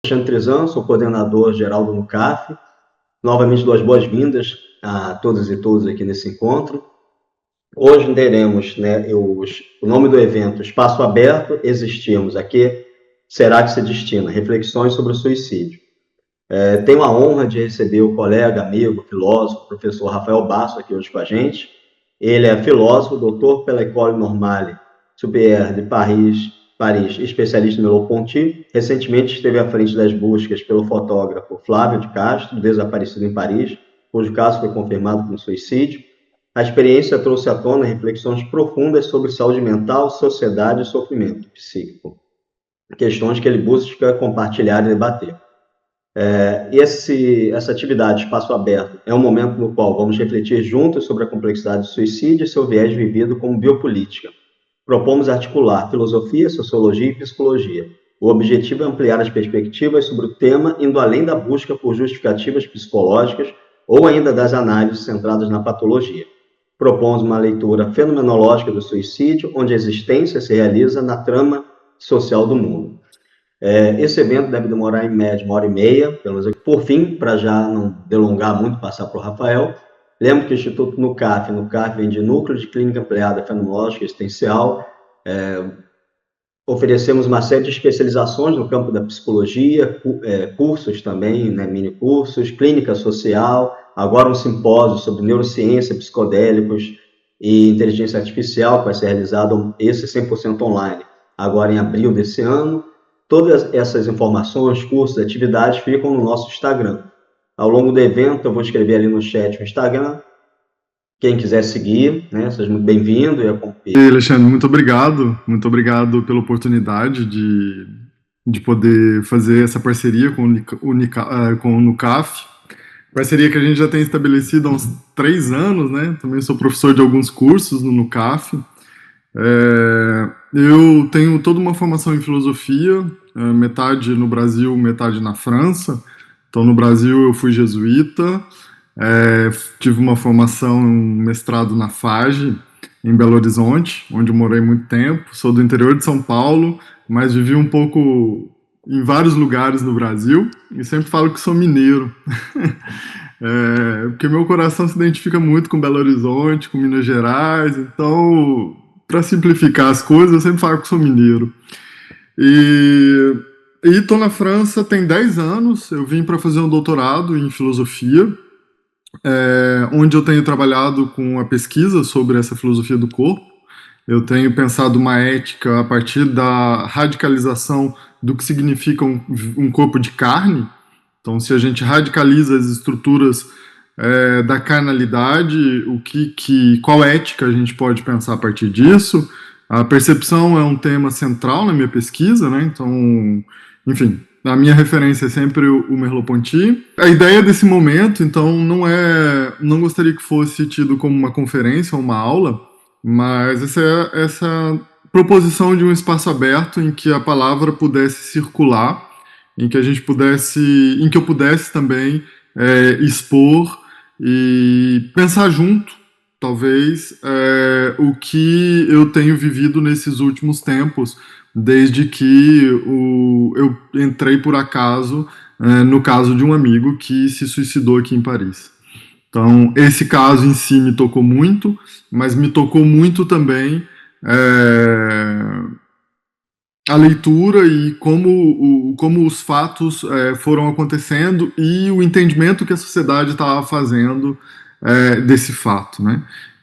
Alexandre Trezan, sou coordenador geral do NUCAF. Novamente, duas boas-vindas a todas e todos aqui nesse encontro. Hoje teremos, o nome do evento, Espaço Aberto, Existimos. A que será que se destina? Reflexões sobre o suicídio. Tenho a honra de receber o colega, amigo, filósofo, professor Rafael Basso aqui hoje com a gente. Ele é filósofo, doutor pela École Normale Supérieure de Paris, especialista em Merleau-Ponty. Recentemente esteve à frente das buscas pelo fotógrafo Flávio de Castro, desaparecido em Paris, cujo caso foi confirmado com suicídio. A experiência trouxe à tona reflexões profundas sobre saúde mental, sociedade e sofrimento psíquico, questões que ele busca compartilhar e debater. Essa atividade, Espaço Aberto, é um momento no qual vamos refletir juntos sobre a complexidade do suicídio e seu viés vivido como biopolítica. Propomos articular filosofia, sociologia e psicologia. O objetivo é ampliar as perspectivas sobre o tema, indo além da busca por justificativas psicológicas ou ainda das análises centradas na patologia. Propomos uma leitura fenomenológica do suicídio, onde a existência se realiza na trama social do mundo. Esse evento deve demorar, em média, 1h30, pelo menos. Por fim, para já não delongar muito, passar para o Rafael, lembro que o Instituto NUCAF vem de Núcleo de Clínica Ampliada Fenomenológica Existencial. Oferecemos uma série de especializações no campo da psicologia, cursos também, mini-cursos, clínica social, agora um simpósio sobre neurociência, psicodélicos e inteligência artificial, que vai ser realizado esse 100% online, agora em abril desse ano. Todas essas informações, cursos, atividades ficam no nosso Instagram. Ao longo do evento, eu vou escrever ali no chat o Instagram. Quem quiser seguir, seja muito bem-vindo. E Alexandre, muito obrigado pela oportunidade de poder fazer essa parceria com o NUCAF, parceria que a gente já tem estabelecido há uns 3 anos, Também sou professor de alguns cursos no NUCAF. Eu tenho toda uma formação em filosofia, metade no Brasil, metade na França. Então, no Brasil, eu fui jesuíta, tive uma formação, um mestrado na FAGE, em Belo Horizonte, onde eu morei muito tempo. Sou do interior de São Paulo, mas vivi um pouco em vários lugares no Brasil, e sempre falo que sou mineiro, porque meu coração se identifica muito com Belo Horizonte, com Minas Gerais. Então, para simplificar as coisas, eu sempre falo que sou mineiro. E estou na França tem 10 anos, eu vim para fazer um doutorado em filosofia, onde eu tenho trabalhado com a pesquisa sobre essa filosofia do corpo. Eu tenho pensado uma ética a partir da radicalização do que significa um corpo de carne. Então, se a gente radicaliza as estruturas da carnalidade, qual ética a gente pode pensar a partir disso? A percepção é um tema central na minha pesquisa, Então, enfim, a minha referência é sempre o Merleau-Ponty. A ideia desse momento, então, não gostaria que fosse tido como uma conferência ou uma aula, mas essa proposição de um espaço aberto em que a palavra pudesse circular, em que eu pudesse também expor e pensar junto, talvez, o que eu tenho vivido nesses últimos tempos, desde que eu entrei por acaso no caso de um amigo que se suicidou aqui em Paris. Então, esse caso em si me tocou muito, mas me tocou muito também a leitura e como os fatos foram acontecendo e o entendimento que a sociedade estava fazendo desse fato,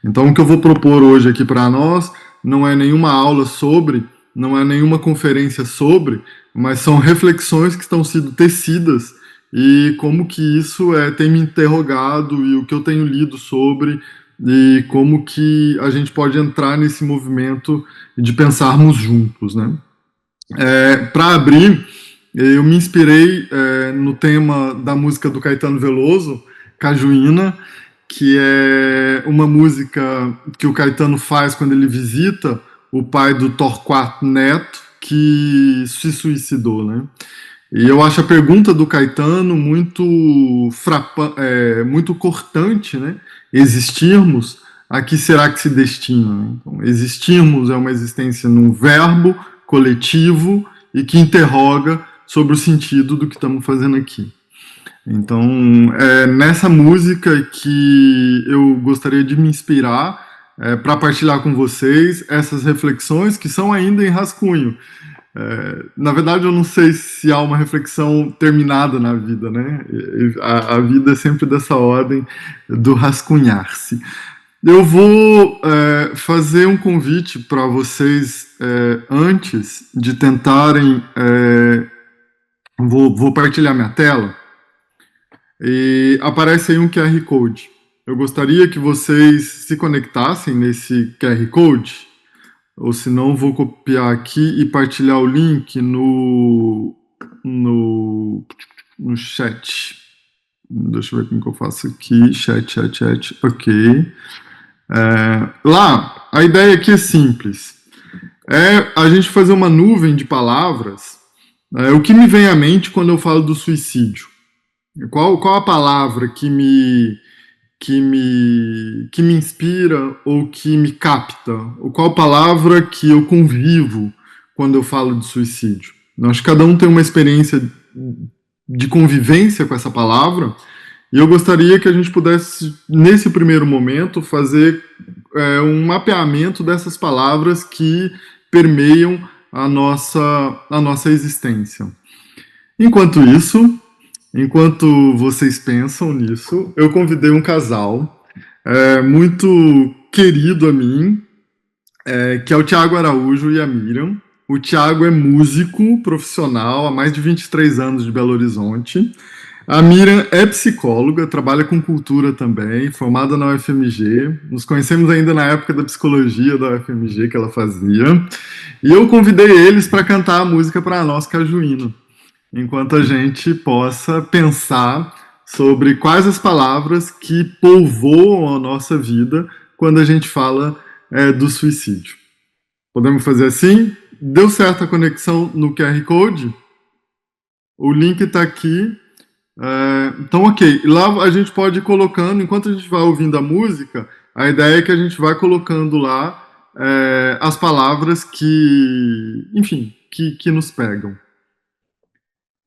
Então, o que eu vou propor hoje aqui para nós não é nenhuma aula sobre, não é nenhuma conferência sobre, mas são reflexões que estão sendo tecidas e como que isso tem me interrogado e o que eu tenho lido sobre e como que a gente pode entrar nesse movimento de pensarmos juntos, Para abrir, eu me inspirei no tema da música do Caetano Veloso, Cajuína, que é uma música que o Caetano faz quando ele visita o pai do Torquato Neto, que se suicidou, E eu acho a pergunta do Caetano muito muito cortante, Existirmos, a que será que se destina? Então, existirmos é uma existência num verbo coletivo e que interroga sobre o sentido do que estamos fazendo aqui. Então, é nessa música que eu gostaria de me inspirar para partilhar com vocês essas reflexões que são ainda em rascunho. Na verdade, eu não sei se há uma reflexão terminada na vida, né? A vida é sempre dessa ordem do rascunhar-se. Eu vou fazer um convite para vocês antes de tentarem. Vou partilhar minha tela e aparece aí um QR Code. Eu gostaria que vocês se conectassem nesse QR Code, ou se não, vou copiar aqui e partilhar o link no chat. Deixa eu ver como que eu faço aqui. Chat. Ok. Lá, a ideia aqui é simples. É a gente fazer uma nuvem de palavras. O que me vem à mente quando eu falo do suicídio? Qual a palavra que me inspira ou que me capta? Ou qual palavra que eu convivo quando eu falo de suicídio? Eu acho que cada um tem uma experiência de convivência com essa palavra, e eu gostaria que a gente pudesse, nesse primeiro momento, fazer um mapeamento dessas palavras que permeiam a nossa existência. Enquanto isso, enquanto vocês pensam nisso, eu convidei um casal muito querido a mim, que é o Tiago Araújo e a Miriam. O Tiago é músico profissional há mais de 23 anos de Belo Horizonte. A Miriam é psicóloga, trabalha com cultura também, formada na UFMG. Nos conhecemos ainda na época da psicologia da UFMG que ela fazia. E eu convidei eles para cantar a música para nós, Cajuíno, enquanto a gente possa pensar sobre quais as palavras que povoam a nossa vida quando a gente fala do suicídio. Podemos fazer assim? Deu certo a conexão no QR Code? O link está aqui. Então, ok. Lá a gente pode ir colocando, enquanto a gente vai ouvindo a música, a ideia é que a gente vai colocando lá as palavras que, enfim, que nos pegam.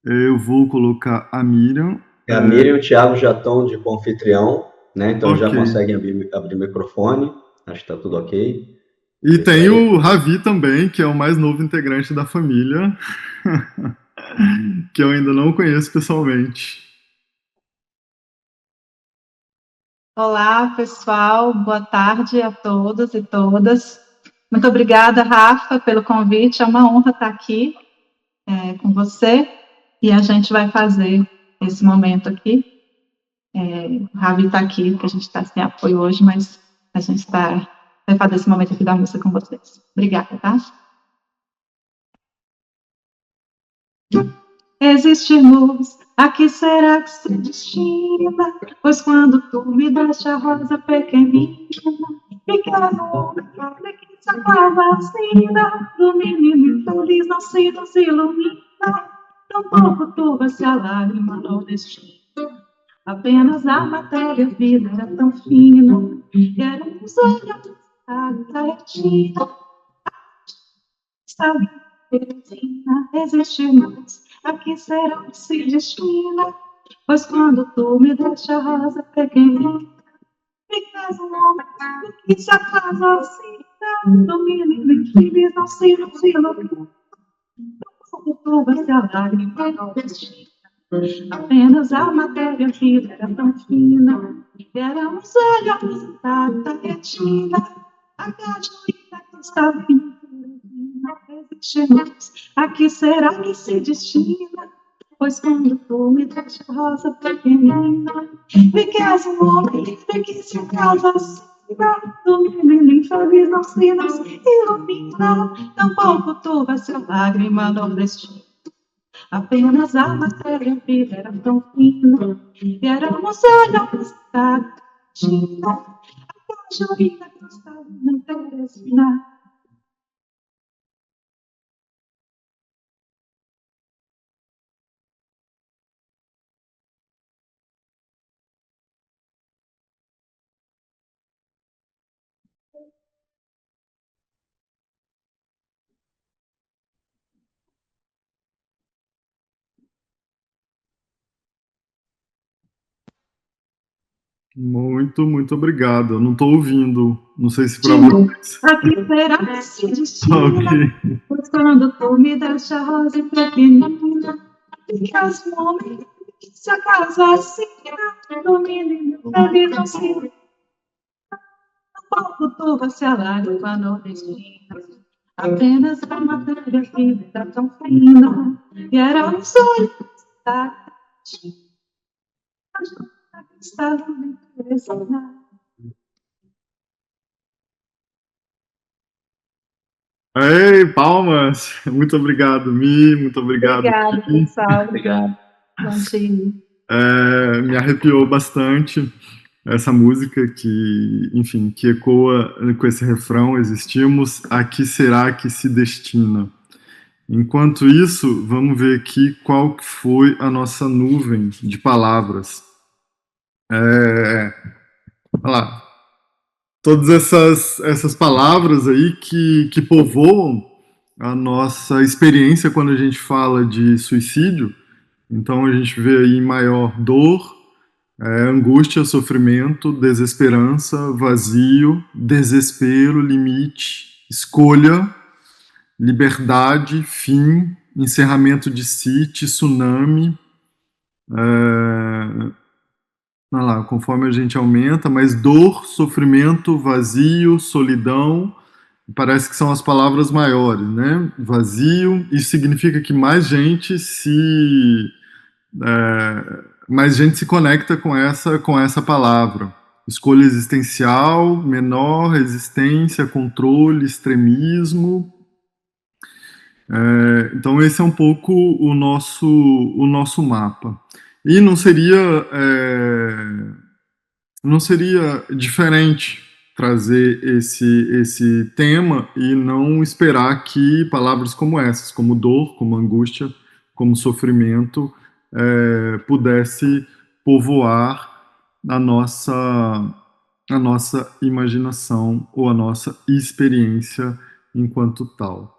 Eu vou colocar a Miriam. A Miriam e o Thiago já estão de anfitrião, né? Então Ok. já conseguem abrir o microfone. Acho que está tudo ok. E É isso tem aí. o Ravi também, que é o mais novo integrante da família, que eu ainda não conheço pessoalmente. Olá, pessoal. Boa tarde a todos e todas. Muito obrigada, Rafa, pelo convite. É uma honra estar aqui com você e a gente vai fazer esse momento aqui. O Ravi está aqui, porque a gente está sem apoio hoje, mas a gente vai fazer esse momento aqui da música com vocês. Obrigada, tá? Existe luz, a que será que se destina? Pois quando tu me deste a rosa pequenina, pequeno homem que se acaba assim, do menino infeliz não se nos ilumina, tampouco turva-se a lágrima no destino. Apenas a matéria, a vida era tão fina, e éramos olhos da retina. Sabe, Teresina, existe luz, a que será que se destina? Pois quando tu me deixa a rosa pequenina, ficas um homem que se atrasa assim, do menino infeliz não se nos ilumina. Quando tu vai se a lágrima não destina. Apenas a matéria, a vida era tão fina, éramos olhos da retina, a cajuína que está vindo, não existe mais, a que será que se destina? Pois quando tu me deixa rosa pequenina, me queres um homem livre que se casa assim, do menino infeliz não se nos ilumina, tampouco tu vai ser lágrima nordestina. Apenas a matéria vida era tão fina, e éramos olhos da China, a cajuína que estava na Teresina. Muito, muito obrigado. Eu não estou ouvindo, não sei se para Digo, vocês. a que será que se destina? Ok. Pois quando tu me deixa rosa e pequenina, fica os momentos que se acaso assim, domina e meu pele não se um pouco turva se alarga nordestina. Apenas a matéria vida tão fina, e era um sonho da estava me impressionando. Ei, palmas! Muito obrigado, Mi, muito obrigado, Obrigada, Ki. pessoal. Obrigada. Bom dia. Me arrepiou bastante essa música que, enfim, que ecoa com esse refrão: existimos, a que será que se destina? Enquanto isso, vamos ver aqui qual que foi a nossa nuvem de palavras. Olha lá, todas essas palavras aí que povoam a nossa experiência quando a gente fala de suicídio. Então a gente vê aí maior dor, angústia, sofrimento, desesperança, vazio, desespero, limite, escolha, liberdade, fim, encerramento de si, tsunami. Olha lá, conforme a gente aumenta, mas dor, sofrimento, vazio, solidão, parece que são as palavras maiores, né? Vazio, isso significa que mais gente se conecta com essa palavra. Escolha existencial, menor, resistência, controle, extremismo. Então esse é um pouco o nosso mapa. E não seria diferente trazer esse tema e não esperar que palavras como essas, como dor, como angústia, como sofrimento, pudesse povoar a a nossa imaginação ou a nossa experiência enquanto tal.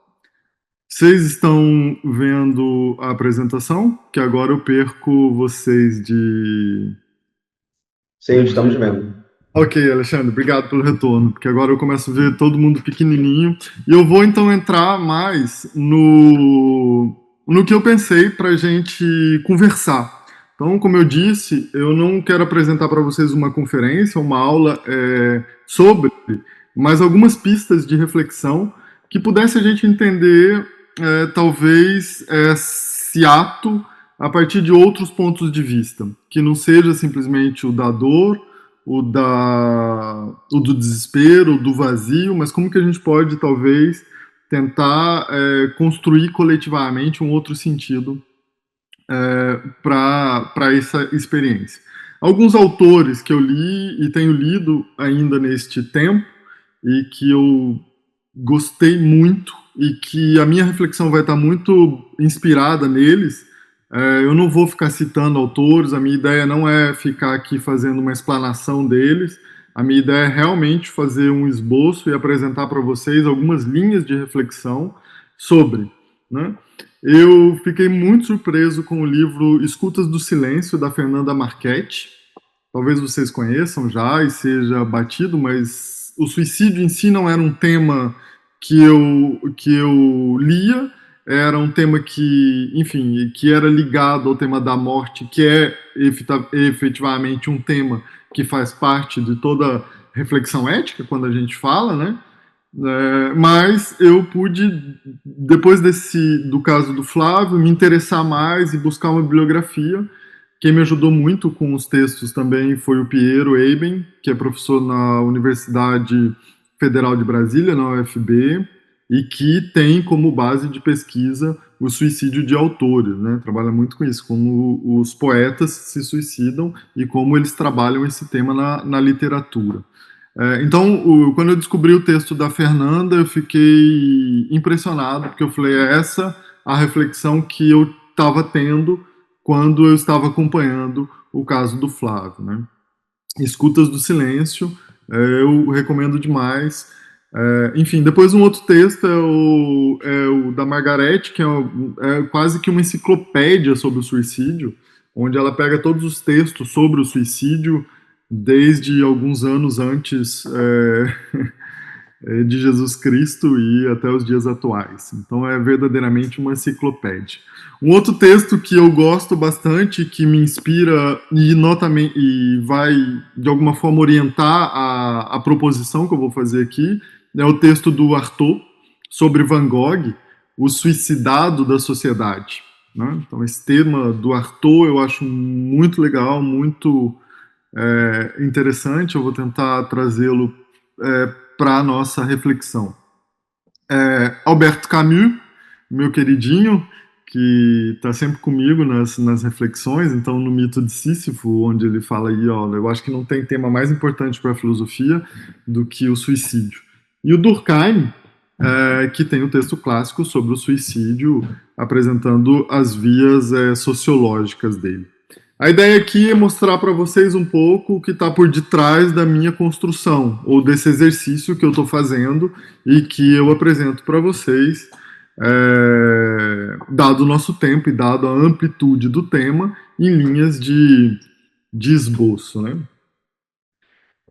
Vocês estão vendo a apresentação? Que agora eu perco vocês Sim, estamos vendo. Ok, Alexandre, obrigado pelo retorno, porque agora eu começo a ver todo mundo pequenininho e eu vou então entrar mais no que eu pensei para a gente conversar. Então, como eu disse, eu não quero apresentar para vocês uma conferência, uma aula sobre, mas algumas pistas de reflexão que pudesse a gente entender talvez esse ato a partir de outros pontos de vista, que não seja simplesmente o da dor, o do desespero, o do vazio, mas como que a gente pode, talvez, tentar construir coletivamente um outro sentido para essa experiência. Alguns autores que eu li e tenho lido ainda neste tempo e que eu gostei muito e que a minha reflexão vai estar muito inspirada neles. Eu não vou ficar citando autores, a minha ideia não é ficar aqui fazendo uma explanação deles, a minha ideia é realmente fazer um esboço e apresentar para vocês algumas linhas de reflexão sobre, né? Eu fiquei muito surpreso com o livro Escutas do Silêncio, da Fernanda Marchetti. Talvez vocês conheçam já e seja batido, mas o suicídio em si não era um tema que eu lia, era um tema que, enfim, que era ligado ao tema da morte, que é efetivamente um tema que faz parte de toda reflexão ética quando a gente fala, né? Mas eu pude, depois do caso do Flávio, me interessar mais e buscar uma bibliografia. Quem me ajudou muito com os textos também foi o Piero Eiben, que é professor na Universidade Federal de Brasília, na UFB, e que tem como base de pesquisa o suicídio de autores, né? Trabalha muito com isso, como os poetas se suicidam e como eles trabalham esse tema na literatura. Então, quando eu descobri o texto da Fernanda, eu fiquei impressionado, porque eu falei, é essa a reflexão que eu estava tendo quando eu estava acompanhando o caso do Flávio, né? Escutas do Silêncio, eu recomendo demais. Enfim, depois um outro texto é o da Margarete, que é quase que uma enciclopédia sobre o suicídio, onde ela pega todos os textos sobre o suicídio desde alguns anos antes de Jesus Cristo e até os dias atuais. Então é verdadeiramente uma enciclopédia. Um outro texto que eu gosto bastante, que me inspira e vai de alguma forma orientar a proposição que eu vou fazer aqui, é o texto do Artaud sobre Van Gogh, o suicidado da sociedade. Né? Então esse tema do Artaud eu acho muito legal, muito interessante. Eu vou tentar trazê-lo para a nossa reflexão. Alberto Camus, meu queridinho, que está sempre comigo nas reflexões. Então, no Mito de Sísifo, onde ele fala aí, ó, eu acho que não tem tema mais importante para a filosofia do que o suicídio. E o Durkheim, que tem o texto clássico sobre o suicídio, apresentando as vias sociológicas dele. A ideia aqui é mostrar para vocês um pouco o que está por detrás da minha construção, ou desse exercício que eu estou fazendo e que eu apresento para vocês, dado o nosso tempo e dado a amplitude do tema, em linhas de esboço. Né?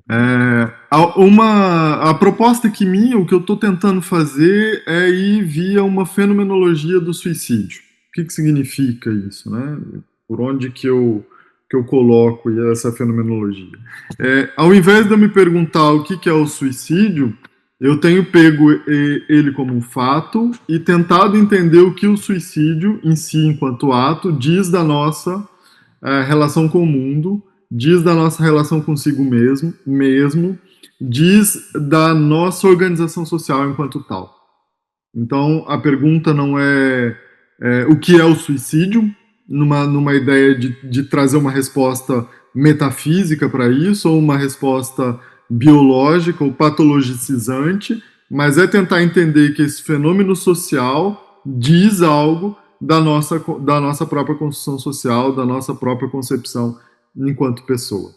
A proposta aqui minha, o que eu estou tentando fazer é ir via uma fenomenologia do suicídio. O que significa isso? Né? Por onde que eu coloco essa fenomenologia? Ao invés de eu me perguntar o que é o suicídio, eu tenho pego ele como um fato e tentado entender o que o suicídio em si, enquanto ato, diz da nossa relação com o mundo, diz da nossa relação consigo mesmo, diz da nossa organização social enquanto tal. Então, a pergunta não é o que é o suicídio, numa ideia de trazer uma resposta metafísica para isso, ou uma resposta biológica ou patologicizante, mas é tentar entender que esse fenômeno social diz algo da nossa própria construção social, da nossa própria concepção enquanto pessoa.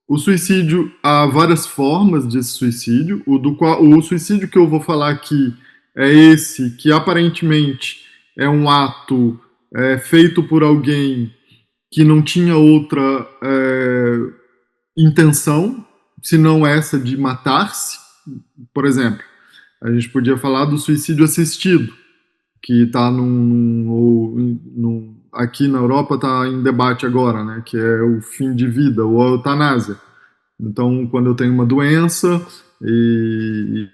O suicídio, há várias formas de suicídio. O suicídio que eu vou falar aqui é esse, que aparentemente é um ato feito por alguém que não tinha outra intenção, senão essa de matar-se. Por exemplo, a gente podia falar do suicídio assistido, que está aqui na Europa está em debate agora, né, que é o fim de vida, ou a eutanásia. Então, quando eu tenho uma doença e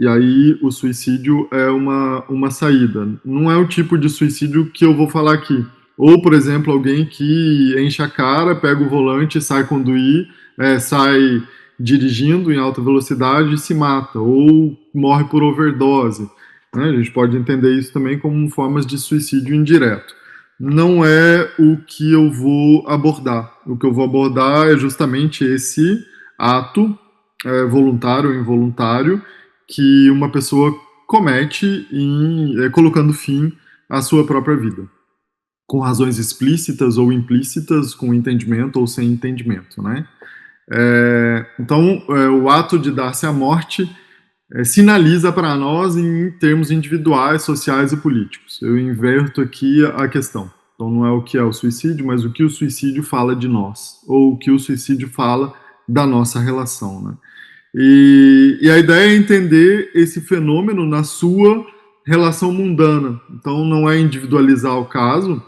aí o suicídio é uma saída. Não é o tipo de suicídio que eu vou falar aqui. Ou, por exemplo, alguém que enche a cara, pega o volante, sai dirigindo em alta velocidade e se mata, ou morre por overdose. Né? A gente pode entender isso também como formas de suicídio indireto. Não é o que eu vou abordar. O que eu vou abordar é justamente esse ato, voluntário ou involuntário, que uma pessoa comete colocando fim à sua própria vida, com razões explícitas ou implícitas, com entendimento ou sem entendimento, né? Então, o ato de dar-se à morte sinaliza para nós em termos individuais, sociais e políticos. Eu inverto aqui a questão. Então não é o que é o suicídio, mas o que o suicídio fala de nós, ou o que o suicídio fala da nossa relação. Né? E a ideia é entender esse fenômeno na sua relação mundana. Então não é individualizar o caso,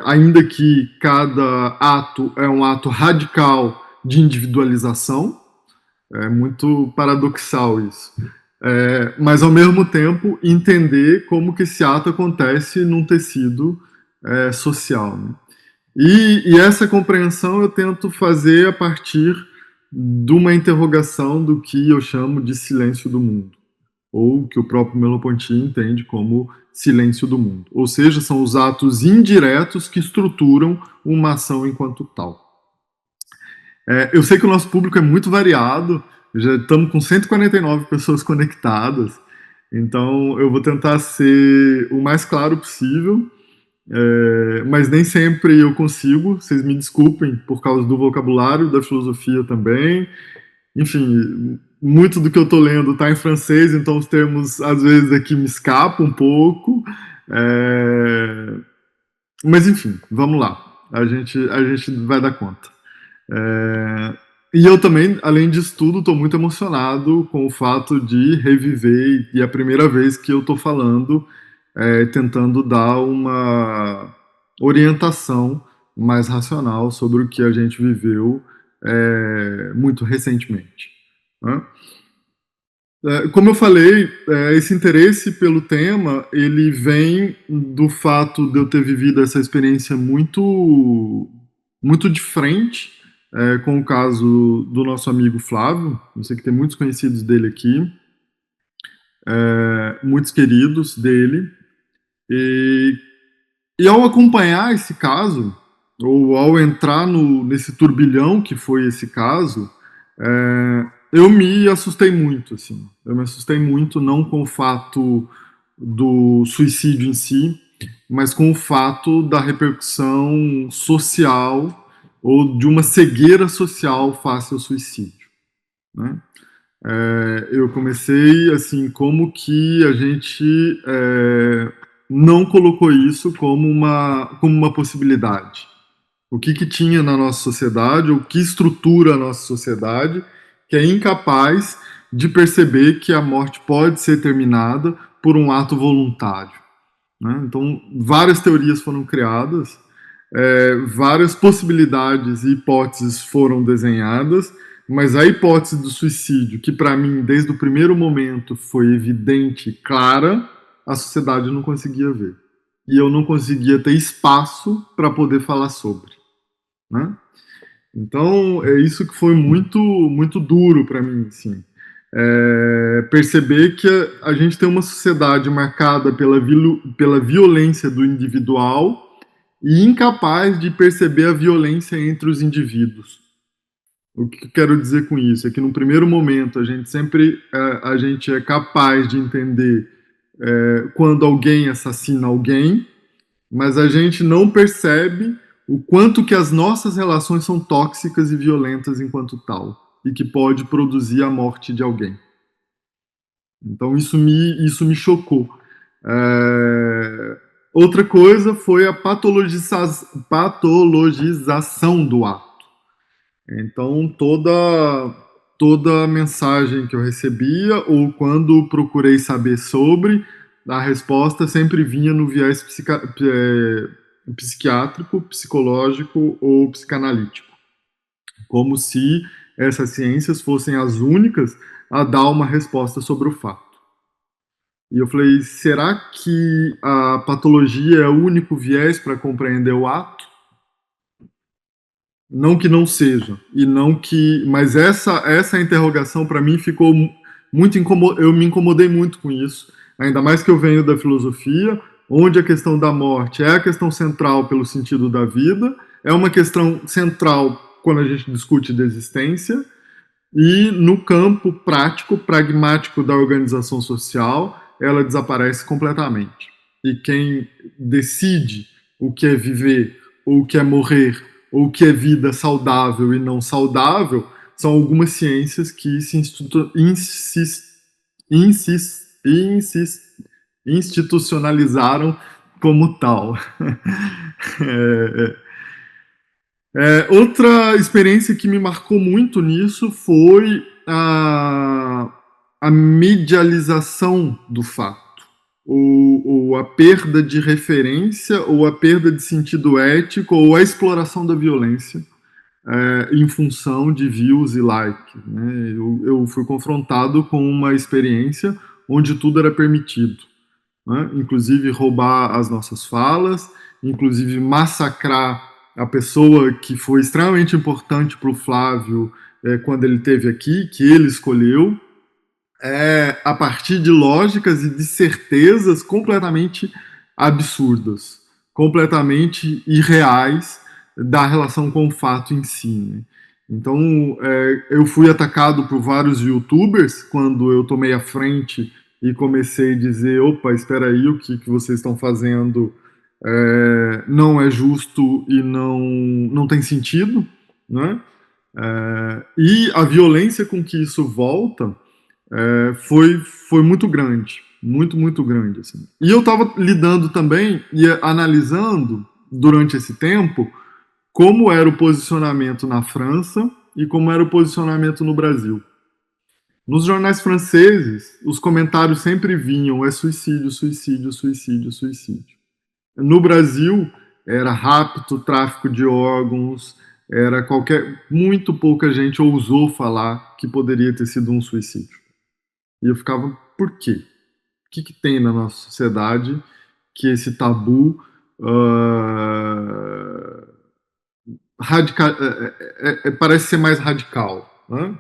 ainda que cada ato é um ato radical de individualização. É muito paradoxal isso. Mas, ao mesmo tempo, entender como que esse ato acontece num tecido social. Né? E essa compreensão eu tento fazer a partir de uma interrogação do que eu chamo de silêncio do mundo, ou que o próprio Merleau-Ponty entende como silêncio do mundo. Ou seja, são os atos indiretos que estruturam uma ação enquanto tal. Eu sei que o nosso público é muito variado, já estamos com 149 pessoas conectadas, então eu vou tentar ser o mais claro possível, mas nem sempre eu consigo, vocês me desculpem por causa do vocabulário, da filosofia também. Enfim, muito do que eu estou lendo está em francês, então os termos às vezes aqui me escapam um pouco, mas enfim, vamos lá, a gente vai dar conta. E eu também, além disso tudo, estou muito emocionado com o fato de reviver, e é a primeira vez que eu estou falando, tentando dar uma orientação mais racional sobre o que a gente viveu muito recentemente, né? Como eu falei, esse interesse pelo tema, ele vem do fato de eu ter vivido essa experiência muito de frente, com o caso do nosso amigo Flávio. Eu sei que tem muitos conhecidos dele aqui, muitos queridos dele, e, e ao acompanhar esse caso, ou ao entrar nesse turbilhão que foi esse caso, eu me assustei muito, assim. Eu me assustei muito, não com o fato do suicídio em si, mas com o fato da repercussão social ou de uma cegueira social face ao suicídio, né? Eu comecei, assim, como que a gente não colocou isso como uma possibilidade. O que tinha na nossa sociedade, o que estrutura a nossa sociedade, que é incapaz de perceber que a morte pode ser terminada por um ato voluntário, né? Então, várias teorias foram criadas, várias possibilidades e hipóteses foram desenhadas, mas a hipótese do suicídio, que para mim, desde o primeiro momento, foi evidente e clara, a sociedade não conseguia ver. E eu não conseguia ter espaço para poder falar sobre, né? Então, é isso que foi muito duro para mim, assim. Perceber que a gente tem uma sociedade marcada pela violência do individual e incapaz de perceber a violência entre os indivíduos. O que eu quero dizer com isso é que no primeiro momento a gente é capaz de entender quando alguém assassina alguém, mas a gente não percebe o quanto que as nossas relações são tóxicas e violentas enquanto tal, e que pode produzir a morte de alguém. Então isso me chocou. Outra coisa foi a patologização do ato. Então toda mensagem que eu recebia, ou quando procurei saber sobre, a resposta sempre vinha no viés psiquiátrico, psicológico ou psicanalítico, como se essas ciências fossem as únicas a dar uma resposta sobre o fato. E eu falei, será que a patologia é o único viés para compreender o ato? Não que não seja, mas essa interrogação para mim ficou muito eu me incomodei muito com isso, ainda mais que eu venho da filosofia, onde a questão da morte é a questão central pelo sentido da vida, é uma questão central quando a gente discute de existência, e no campo prático, pragmático da organização social, ela desaparece completamente. E quem decide o que é viver, ou o que é morrer, ou o que é vida saudável e não saudável, são algumas ciências que se institucionalizaram como tal. Outra experiência que me marcou muito nisso foi a medialização do fato, ou a perda de referência, ou a perda de sentido ético, ou a exploração da violência em função de views e likes, né? Eu fui confrontado com uma experiência onde tudo era permitido, né? Inclusive roubar as nossas falas, inclusive massacrar a pessoa que foi extremamente importante para o Flávio quando ele esteve aqui, que ele escolheu, a partir de lógicas e de certezas completamente absurdas, completamente irreais da relação com o fato em si, né? Então, eu fui atacado por vários youtubers quando eu tomei a frente e comecei a dizer, opa, espera aí, o que vocês estão fazendo não é justo e não tem sentido, né? E a violência com que isso volta foi muito grande, muito grande, assim. E eu estava lidando também e analisando durante esse tempo como era o posicionamento na França e como era o posicionamento no Brasil. Nos jornais franceses, os comentários sempre vinham: é suicídio, suicídio, suicídio, suicídio. No Brasil, era rapto, tráfico de órgãos, era muito pouca gente ousou falar que poderia ter sido um suicídio. E eu ficava, por quê? O que tem na nossa sociedade que esse tabu parece ser mais radical, né?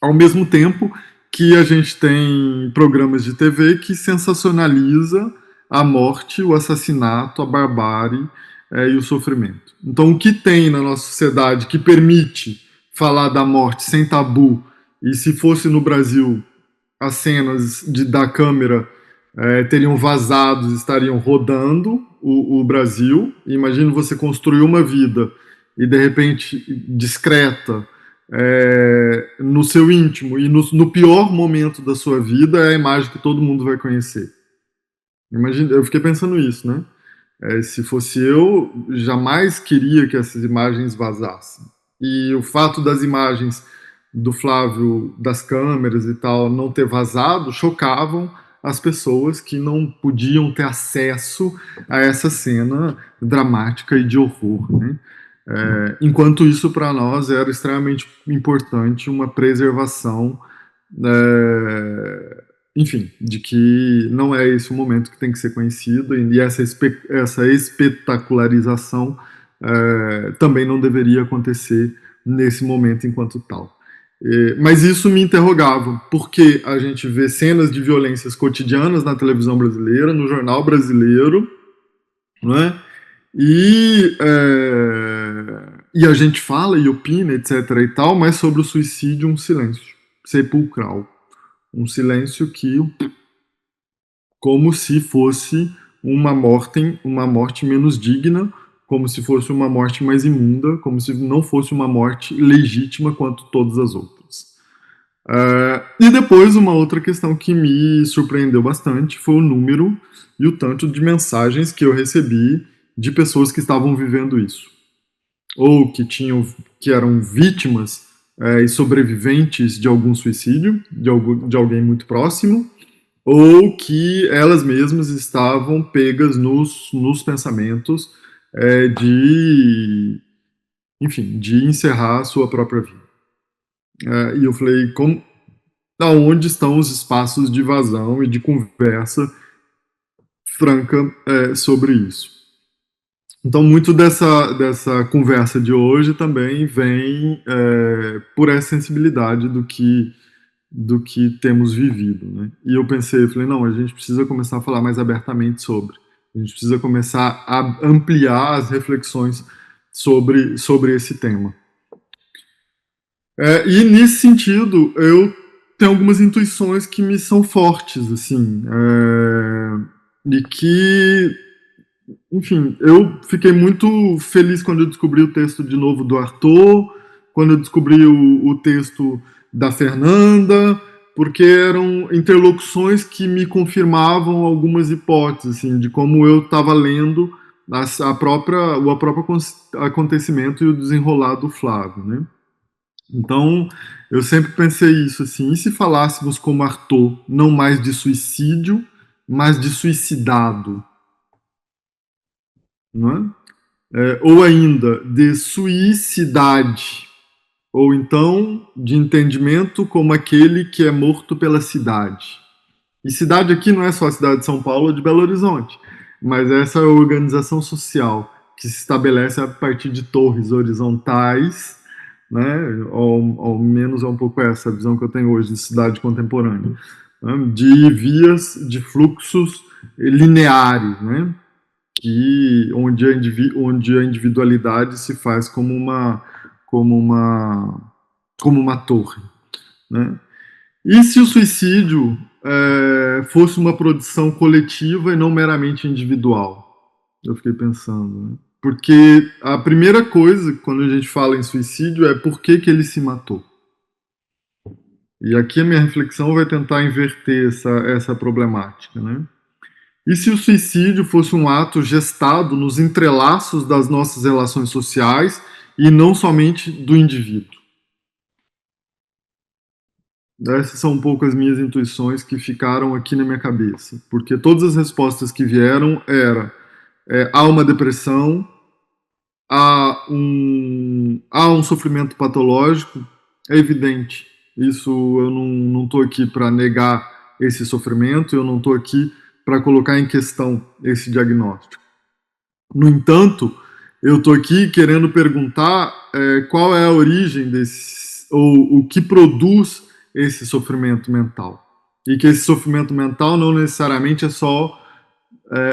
Ao mesmo tempo que a gente tem programas de TV que sensacionaliza a morte, o assassinato, a barbárie e o sofrimento. Então, o que tem na nossa sociedade que permite falar da morte sem tabu, e se fosse no Brasil, as cenas da câmera teriam vazado, estariam rodando o Brasil. Imagina você construir uma vida e, de repente, discreta, no seu íntimo e no pior momento da sua vida é a imagem que todo mundo vai conhecer. Imagina, eu fiquei pensando isso, né? Se fosse eu, jamais queria que essas imagens vazassem. E o fato das imagens do Flávio, das câmeras e tal, não ter vazado, chocavam as pessoas que não podiam ter acesso a essa cena dramática e de horror, né? Enquanto isso, para nós, era extremamente importante uma preservação, enfim, de que não é esse o momento que tem que ser conhecido, e essa espetacularização também não deveria acontecer nesse momento enquanto tal. Mas isso me interrogava, porque a gente vê cenas de violências cotidianas na televisão brasileira, no jornal brasileiro, não é? E a gente fala e opina, etc. e tal, mas sobre o suicídio, um silêncio sepulcral. Um silêncio que, como se fosse uma morte menos digna, como se fosse uma morte mais imunda, como se não fosse uma morte legítima quanto todas as outras. E depois, uma outra questão que me surpreendeu bastante foi o número e o tanto de mensagens que eu recebi de pessoas que estavam vivendo isso, ou que eram vítimas e sobreviventes de algum suicídio, de alguém muito próximo, ou que elas mesmas estavam pegas nos pensamentos de encerrar a sua própria vida. E eu falei, aonde estão os espaços de vazão e de conversa franca sobre isso? Então, muito dessa conversa de hoje também vem por essa sensibilidade do que temos vivido, né? E eu falei, não, a gente precisa começar a falar mais abertamente sobre. A gente precisa começar a ampliar as reflexões sobre esse tema. E, nesse sentido, eu tenho algumas intuições que me são fortes, assim, e que, enfim, eu fiquei muito feliz quando eu descobri o texto de novo do Arthur, quando eu descobri o texto da Fernanda, porque eram interlocuções que me confirmavam algumas hipóteses, assim, de como eu estava lendo o próprio acontecimento e o desenrolar do Flávio, né? Então, eu sempre pensei isso, assim, e se falássemos como Arthur, não mais de suicídio, mas de suicidado, não é? Ou ainda, de suicidade, ou então de entendimento como aquele que é morto pela cidade. E cidade aqui não é só a cidade de São Paulo ou de Belo Horizonte, mas essa organização social que se estabelece a partir de torres horizontais, né? Ao menos é um pouco essa a visão que eu tenho hoje de cidade contemporânea, né? De vias, de fluxos lineares, né? Onde a individualidade se faz como uma torre, né? E se o suicídio fosse uma produção coletiva e não meramente individual? Eu fiquei pensando, né? Porque a primeira coisa, quando a gente fala em suicídio, é por que ele se matou. E aqui a minha reflexão vai tentar inverter essa problemática, né? E se o suicídio fosse um ato gestado nos entrelaços das nossas relações sociais e não somente do indivíduo? Essas são um pouco as minhas intuições que ficaram aqui na minha cabeça, porque todas as respostas que vieram há uma depressão, há um sofrimento patológico, é evidente. Isso eu não estou aqui para negar esse sofrimento, eu não estou aqui para colocar em questão esse diagnóstico. No entanto, eu estou aqui querendo perguntar qual é a origem desse, ou o que produz esse sofrimento mental. E que esse sofrimento mental não necessariamente é só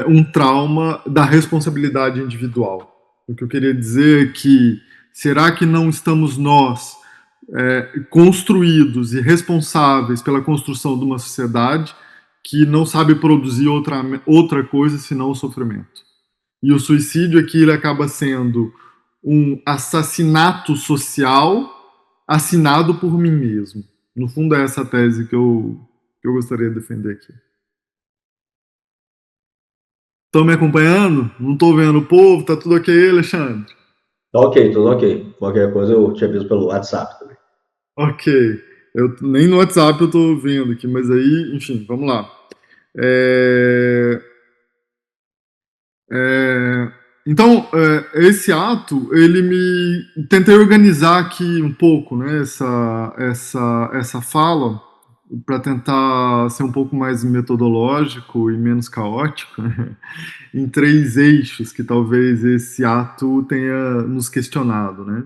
um trauma da responsabilidade individual. O que eu queria dizer é que será que não estamos nós construídos e responsáveis pela construção de uma sociedade que não sabe produzir outra coisa senão o sofrimento? E o suicídio aqui ele acaba sendo um assassinato social assinado por mim mesmo. No fundo é essa a tese que eu gostaria de defender aqui. Estão me acompanhando? Não estou vendo o povo? Tá tudo ok, Alexandre? Tá ok, tudo ok. Qualquer coisa eu te aviso pelo WhatsApp também. Ok. Nem no WhatsApp eu estou vendo aqui, mas aí, enfim, vamos lá. Então, esse ato, ele me... Tentei organizar aqui um pouco, né, essa fala, para tentar ser um pouco mais metodológico e menos caótico, né, em 3 eixos que talvez esse ato tenha nos questionado, né.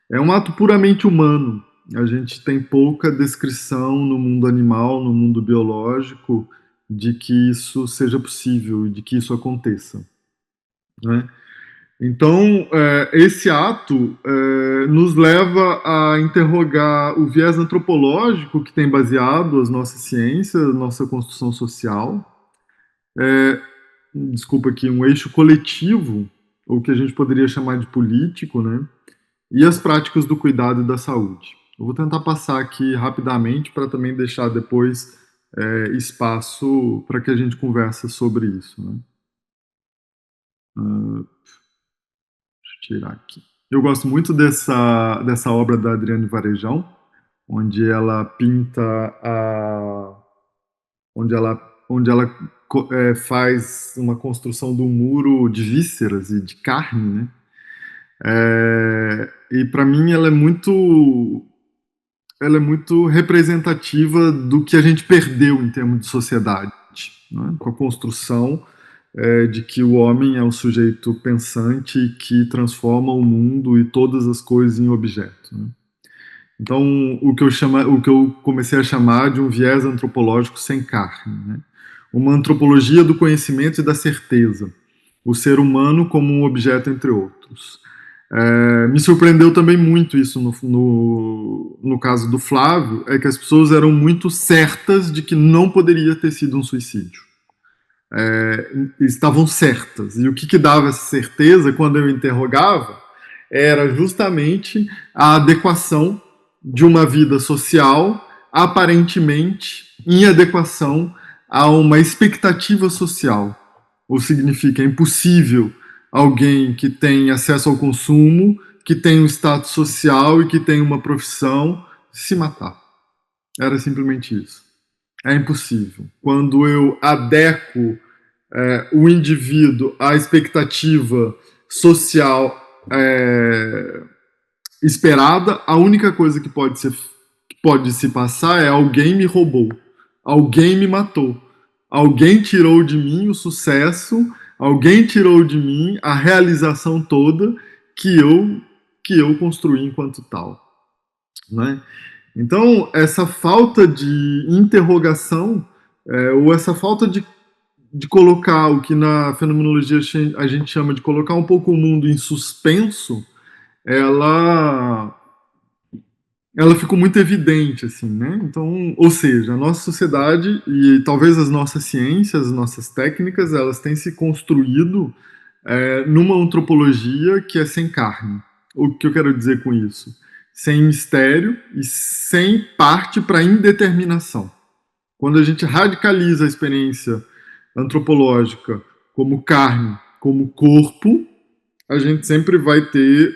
É um ato puramente humano. A gente tem pouca descrição no mundo animal, no mundo biológico, de que isso seja possível, de que isso aconteça, né? Então, esse ato nos leva a interrogar o viés antropológico que tem baseado as nossas ciências, a nossa construção social. Desculpa aqui, um eixo coletivo, ou que a gente poderia chamar de político, né? E as práticas do cuidado e da saúde. Eu vou tentar passar aqui rapidamente para também deixar depois espaço para que a gente converse sobre isso, né? Deixa eu tirar aqui. Eu gosto muito dessa obra da Adriane Varejão, onde ela pinta onde ela faz uma construção de um muro de vísceras e de carne, né? E para mim ela é muito representativa do que a gente perdeu em termos de sociedade, né? Com a construção de que o homem é um sujeito pensante que transforma o mundo e todas as coisas em objeto, né? Então, o que eu comecei a chamar de um viés antropológico sem carne, né? Uma antropologia do conhecimento e da certeza, o ser humano como um objeto entre outros. Me surpreendeu também muito isso no caso do Flávio, é que as pessoas eram muito certas de que não poderia ter sido um suicídio. Estavam certas. E o que dava essa certeza, quando eu interrogava, era justamente a adequação de uma vida social aparentemente em adequação a uma expectativa social. Ou significa, é impossível alguém que tem acesso ao consumo, que tem um status social e que tem uma profissão se matar. Era simplesmente isso. É impossível. Quando eu adequo o indivíduo à expectativa social esperada, a única coisa que pode se passar é alguém me roubou, alguém me matou, alguém tirou de mim o sucesso, alguém tirou de mim a realização toda que eu construí enquanto tal, né? Então, essa falta de interrogação, ou essa falta de colocar o que na fenomenologia a gente chama de colocar um pouco o mundo em suspenso, ela ficou muito evidente, assim, né? Então, ou seja, a nossa sociedade e talvez as nossas ciências, as nossas técnicas, elas têm se construído numa antropologia que é sem carne. O que eu quero dizer com isso? Sem mistério e sem parte para indeterminação. Quando a gente radicaliza a experiência antropológica como carne, como corpo, a gente sempre vai ter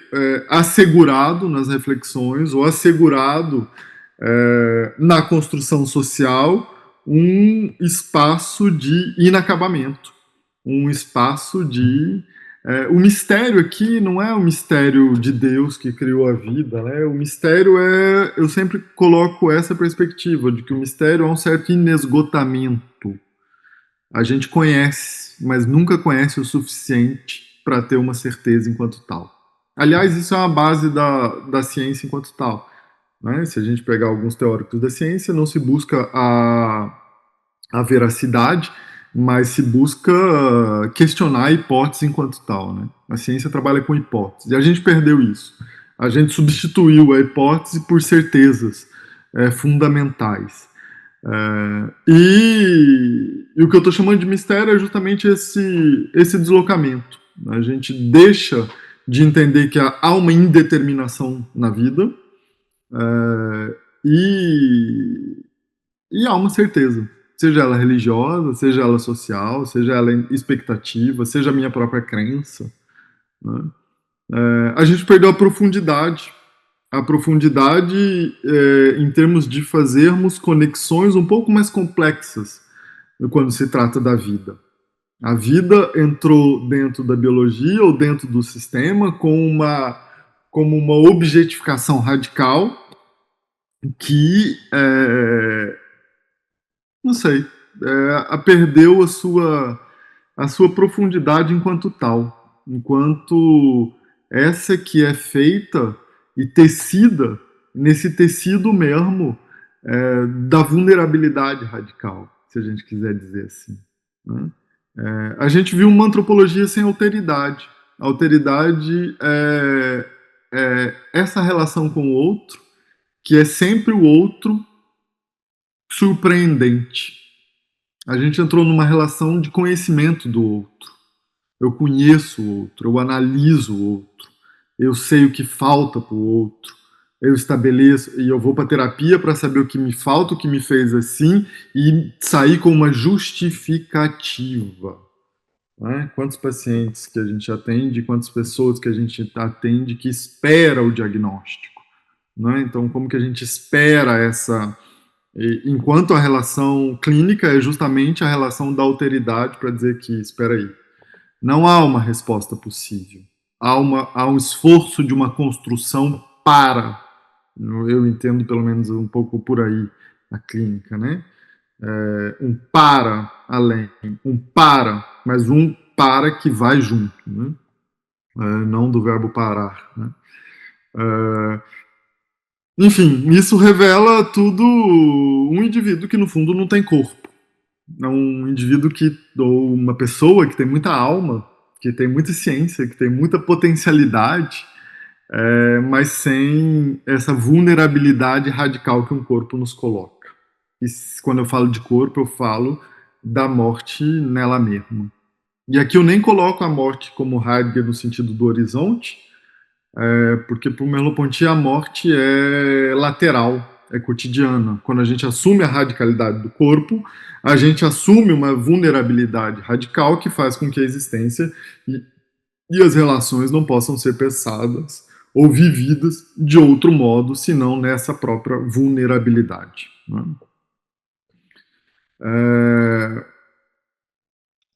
assegurado nas reflexões ou assegurado na construção social, um espaço de inacabamento, um espaço de... o mistério aqui não é o mistério de Deus que criou a vida, né? O mistério eu sempre coloco essa perspectiva, de que o mistério é um certo inesgotamento. A gente conhece, mas nunca conhece o suficiente para ter uma certeza enquanto tal. Aliás, isso é uma base da ciência enquanto tal. Né? Se a gente pegar alguns teóricos da ciência, não se busca a veracidade, mas se busca questionar a hipótese enquanto tal. Né? A ciência trabalha com hipótese. E a gente perdeu isso. A gente substituiu a hipótese por certezas fundamentais. E o que eu estou chamando de mistério é justamente esse deslocamento. A gente deixa de entender que há uma indeterminação na vida e há uma certeza, seja ela religiosa, seja ela social, seja ela expectativa, seja a minha própria crença. Né? A gente perdeu a profundidade em termos de fazermos conexões um pouco mais complexas quando se trata da vida. A vida entrou dentro da biologia ou dentro do sistema como uma objetificação radical que, não sei, perdeu a sua profundidade enquanto tal, enquanto essa que é feita e tecida nesse tecido mesmo da vulnerabilidade radical, se a gente quiser dizer assim. Né? A gente viu uma antropologia sem alteridade. A alteridade é essa relação com o outro, que é sempre o outro surpreendente. A gente entrou numa relação de conhecimento do outro. Eu conheço o outro, eu analiso o outro, eu sei o que falta para o outro, eu estabeleço, e eu vou para terapia para saber o que me falta, o que me fez assim, e sair com uma justificativa. Né? Quantos pacientes que a gente atende, quantas pessoas que a gente atende que espera o diagnóstico. Né? Então, como que a gente espera essa... Enquanto a relação clínica é justamente a relação da alteridade para dizer que, espera aí, não há uma resposta possível. Há um esforço de uma construção para. Eu entendo pelo menos um pouco por aí a clínica, né? Um para além, mas um para que vai junto, né? Não do verbo parar, né? Enfim, isso revela tudo um indivíduo que no fundo não tem corpo. É um indivíduo ou uma pessoa que tem muita alma, que tem muita ciência, que tem muita potencialidade, mas sem essa vulnerabilidade radical que um corpo nos coloca. E quando eu falo de corpo, eu falo da morte nela mesma. E aqui eu nem coloco a morte como Heidegger no sentido do horizonte, porque para o Merleau-Ponty a morte é lateral, é cotidiana. Quando a gente assume a radicalidade do corpo, a gente assume uma vulnerabilidade radical que faz com que a existência e as relações não possam ser pensadas ou vividas de outro modo, senão nessa própria vulnerabilidade. Né?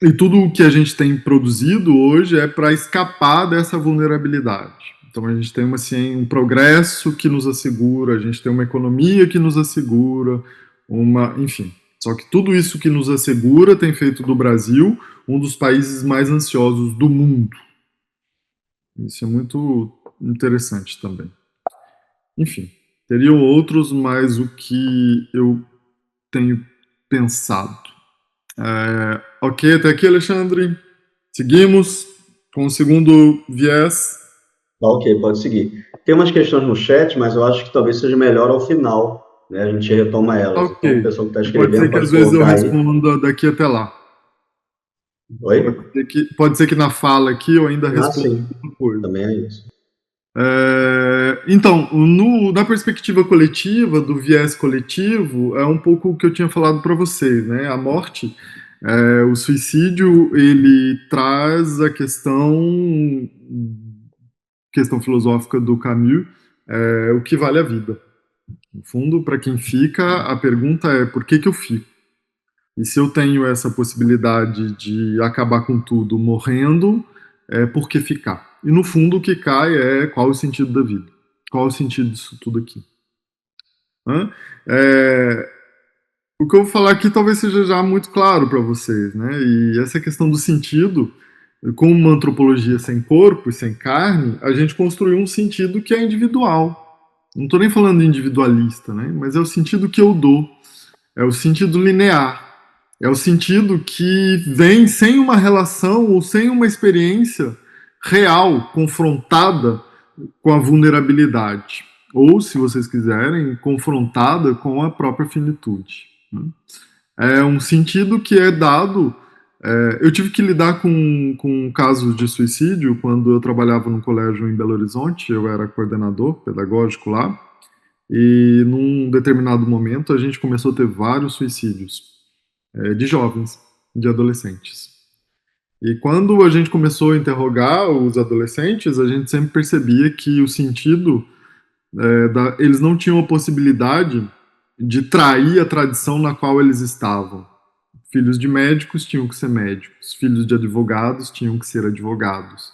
E tudo o que a gente tem produzido hoje é para escapar dessa vulnerabilidade. Então a gente tem um progresso que nos assegura, a gente tem uma economia que nos assegura, enfim. Só que tudo isso que nos assegura tem feito do Brasil um dos países mais ansiosos do mundo. Isso é muito interessante também. Enfim, teriam outros, mas o que eu tenho pensado. Ok, até aqui, Alexandre. Seguimos com o segundo viés. Ok, pode seguir. Tem umas questões no chat, mas eu acho que talvez seja melhor ao final, né? A gente retoma elas. Ok. Então, o pessoal que está escrevendo Pode ser que às vezes eu responda aí. daqui até lá. Oi? Pode ser que na fala aqui eu ainda responda alguma coisa. Também é isso. Então, na perspectiva coletiva, do viés coletivo, é um pouco o que eu tinha falado para vocês, né? A morte, o suicídio, ele traz a questão filosófica do Camus, o que vale a vida. No fundo, para quem fica, a pergunta é por que eu fico? E se eu tenho essa possibilidade de acabar com tudo morrendo, por que ficar? E no fundo o que cai é qual o sentido da vida? Qual o sentido disso tudo aqui? O que eu vou falar aqui talvez seja já muito claro para vocês, né? E essa questão do sentido, com uma antropologia sem corpo e sem carne, a gente construiu um sentido que é individual. Não estou nem falando individualista, né? Mas é o sentido que eu dou, é o sentido linear, é o sentido que vem sem uma relação ou sem uma experiência real, confrontada com a vulnerabilidade. Ou, se vocês quiserem, confrontada com a própria finitude. É um sentido que é dado. Eu tive que lidar com casos de suicídio quando eu trabalhava num colégio em Belo Horizonte, eu era coordenador pedagógico lá, e num determinado momento a gente começou a ter vários suicídios de jovens, de adolescentes. E quando a gente começou a interrogar os adolescentes, a gente sempre percebia que o sentido, eles não tinham a possibilidade de trair a tradição na qual eles estavam. Filhos de médicos tinham que ser médicos, filhos de advogados tinham que ser advogados,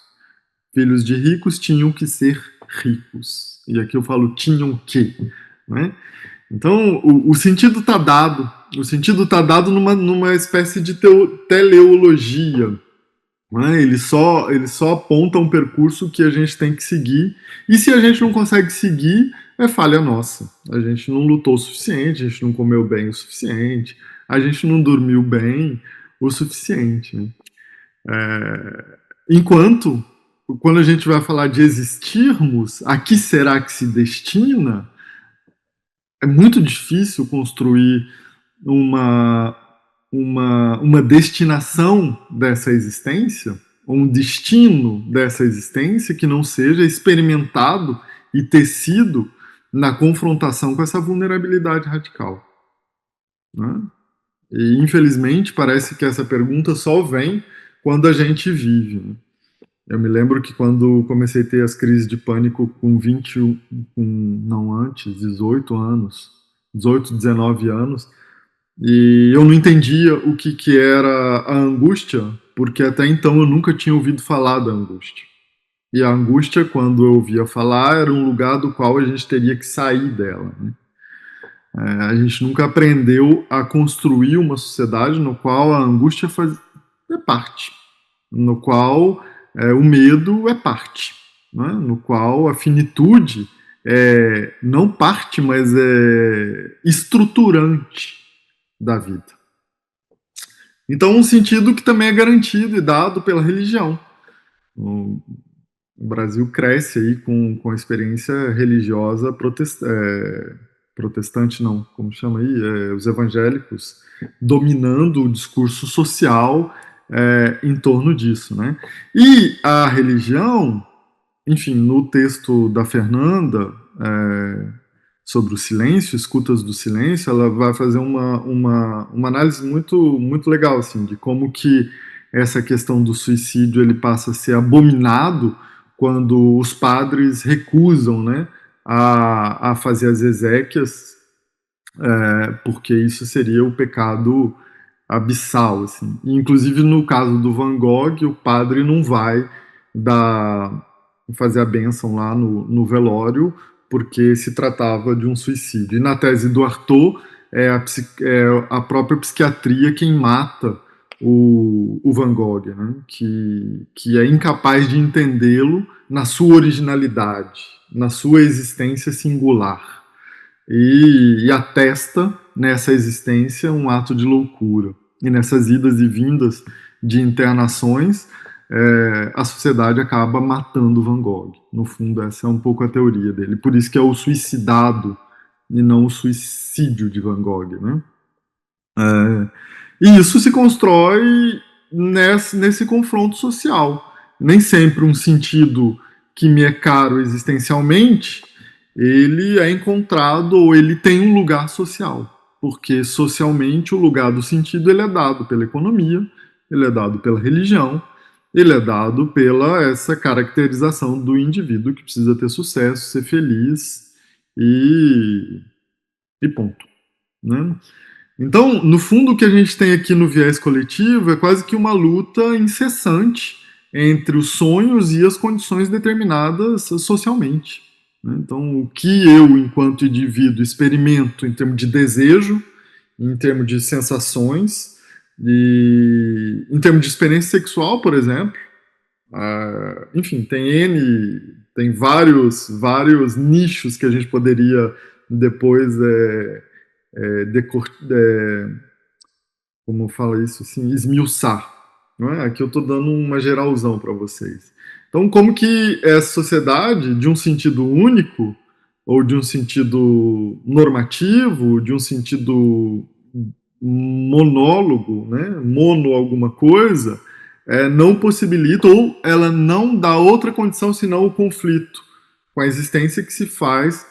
filhos de ricos tinham que ser ricos. E aqui eu falo tinham que, né? Então, o sentido está dado. O sentido está dado numa espécie de teleologia. Né? Ele só aponta um percurso que a gente tem que seguir. E se a gente não consegue seguir, é falha nossa. A gente não lutou o suficiente, a gente não comeu bem o suficiente, a gente não dormiu bem o suficiente. Né? Enquanto, quando a gente vai falar de existirmos, a que será que se destina? É muito difícil construir uma destinação dessa existência, um destino dessa existência que não seja experimentado e tecido na confrontação com essa vulnerabilidade radical. Né? E, infelizmente, parece que essa pergunta só vem quando a gente vive. Né? Eu me lembro que quando comecei a ter as crises de pânico com 18 anos, 18, 19 anos, e eu não entendia o que era a angústia, porque até então eu nunca tinha ouvido falar da angústia. E a angústia, quando eu ouvia falar, era um lugar do qual a gente teria que sair dela. Né? A gente nunca aprendeu a construir uma sociedade no qual a angústia é parte, no qual o medo é parte, né? No qual a finitude é não parte, mas é estruturante da vida. Então, um sentido que também é garantido e dado pela religião. O Brasil cresce aí com a experiência religiosa protestante, não, como chama aí? Os evangélicos dominando o discurso social em torno disso, né? E a religião, enfim, no texto da Fernanda, sobre o silêncio, escutas do silêncio, ela vai fazer uma análise muito, muito legal, assim, de como que essa questão do suicídio ele passa a ser abominado quando os padres recusam, né, a fazer as exéquias, porque isso seria o pecado abissal, assim. E, inclusive, no caso do Van Gogh, o padre não vai fazer a bênção lá no velório, porque se tratava de um suicídio. E na tese do Artaud, é a própria psiquiatria quem mata o Van Gogh, né? que é incapaz de entendê-lo na sua originalidade, na sua existência singular. E atesta nessa existência um ato de loucura. E nessas idas e vindas de internações, a sociedade acaba matando Van Gogh. No fundo, essa é um pouco a teoria dele. Por isso que é o suicidado e não o suicídio de Van Gogh. Né? E isso se constrói nesse confronto social. Nem sempre um sentido que me é caro existencialmente, ele é encontrado ou ele tem um lugar social. Porque socialmente o lugar do sentido ele é dado pela economia, ele é dado pela religião, ele é dado pela essa caracterização do indivíduo que precisa ter sucesso, ser feliz e e ponto, né? Então, no fundo, o que a gente tem aqui no viés coletivo é quase que uma luta incessante entre os sonhos e as condições determinadas socialmente, né? Então, o que eu, enquanto indivíduo, experimento em termos de desejo, em termos de sensações, em termos de experiência sexual, por exemplo, enfim, tem vários nichos que a gente poderia depois como fala isso assim, esmiuçar. Não é? Aqui eu estou dando uma geralzão para vocês. Então, como que essa sociedade, de um sentido único, ou de um sentido normativo, de um sentido monólogo, né? Mono alguma coisa, não possibilita, ou ela não dá outra condição senão o conflito com a existência que se faz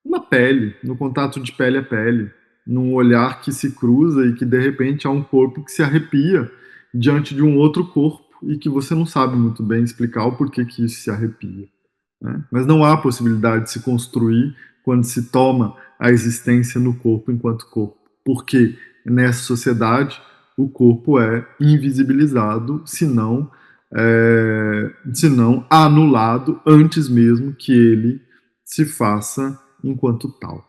na pele, no contato de pele a pele, num olhar que se cruza e que de repente há um corpo que se arrepia diante de um outro corpo e que você não sabe muito bem explicar o porquê que isso se arrepia, né? Mas não há possibilidade de se construir quando se toma a existência no corpo enquanto corpo, porque nessa sociedade o corpo é invisibilizado, se não anulado antes mesmo que ele se faça enquanto tal.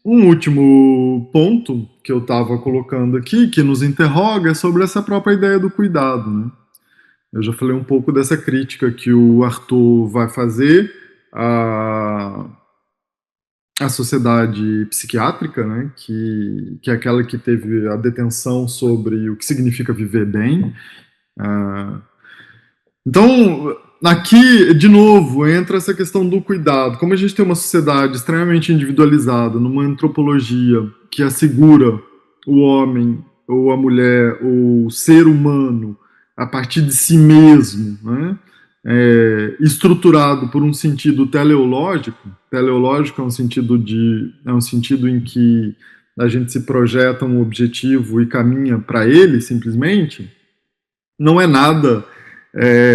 Um último ponto que eu estava colocando aqui, que nos interroga, é sobre essa própria ideia do cuidado, né? Eu já falei um pouco dessa crítica que o Arthur vai fazer à sociedade psiquiátrica, né? Que é aquela que teve a detenção sobre o que significa viver bem. Então, aqui, de novo, entra essa questão do cuidado. Como a gente tem uma sociedade extremamente individualizada, numa antropologia que assegura o homem, ou a mulher, ou o ser humano a partir de si mesmo, né? Estruturado por um sentido teleológico. Teleológico é um sentido em que a gente se projeta um objetivo e caminha para ele, simplesmente. Não é nada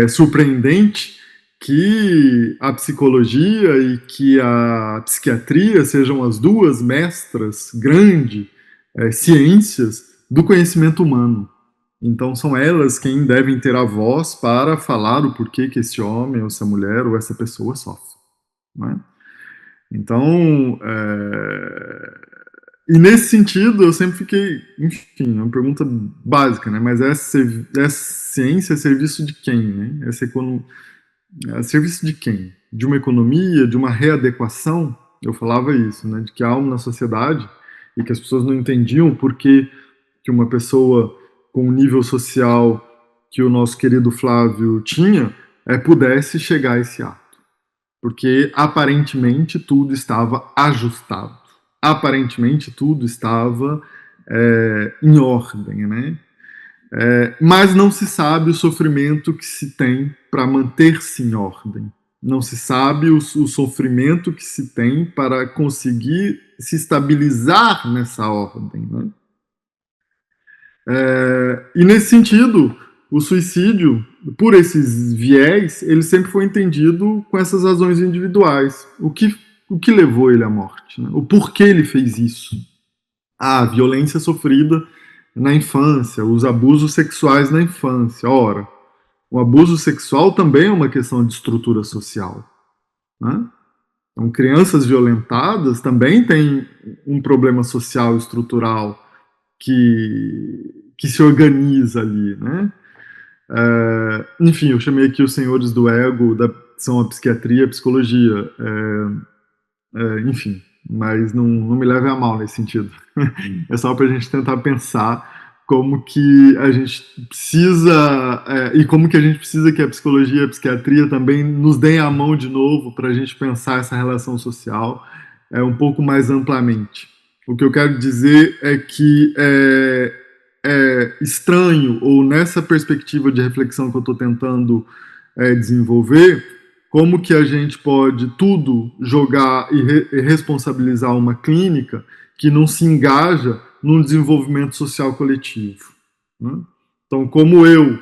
surpreendente que a psicologia e que a psiquiatria sejam as duas mestras grandes ciências do conhecimento humano. Então são elas quem devem ter a voz para falar o porquê que esse homem, ou essa mulher, ou essa pessoa sofre, não é? Então, e nesse sentido, eu sempre fiquei, enfim, é uma pergunta básica, né? Mas ciência a serviço de quem, né? A serviço de quem? De uma economia, de uma readequação? Eu falava isso, né? De que há algo na sociedade e que as pessoas não entendiam por que uma pessoa com o nível social que o nosso querido Flávio tinha pudesse chegar a esse ato. Porque aparentemente tudo estava ajustado. Aparentemente tudo estava em ordem, né? Mas não se sabe o sofrimento que se tem para manter-se em ordem. Não se sabe o sofrimento que se tem para conseguir se estabilizar nessa ordem, né? E nesse sentido, o suicídio, por esses viés, ele sempre foi entendido com essas razões individuais. O que levou ele à morte? Né? O porquê ele fez isso? A violência sofrida na infância, os abusos sexuais na infância. Ora, o abuso sexual também é uma questão de estrutura social, né? Então, crianças violentadas também têm um problema social estrutural que se organiza ali, né? Enfim, eu chamei aqui os senhores do ego, são a psiquiatria, a psicologia, enfim, mas não me leve a mal nesse sentido. É só para a gente tentar pensar como que a gente precisa e como que a gente precisa que a psicologia e a psiquiatria também nos deem a mão de novo para a gente pensar essa relação social um pouco mais amplamente. O que eu quero dizer é que é estranho, ou nessa perspectiva de reflexão que eu estou tentando desenvolver, como que a gente pode tudo jogar e responsabilizar uma clínica que não se engaja num desenvolvimento social coletivo, né? Então, como eu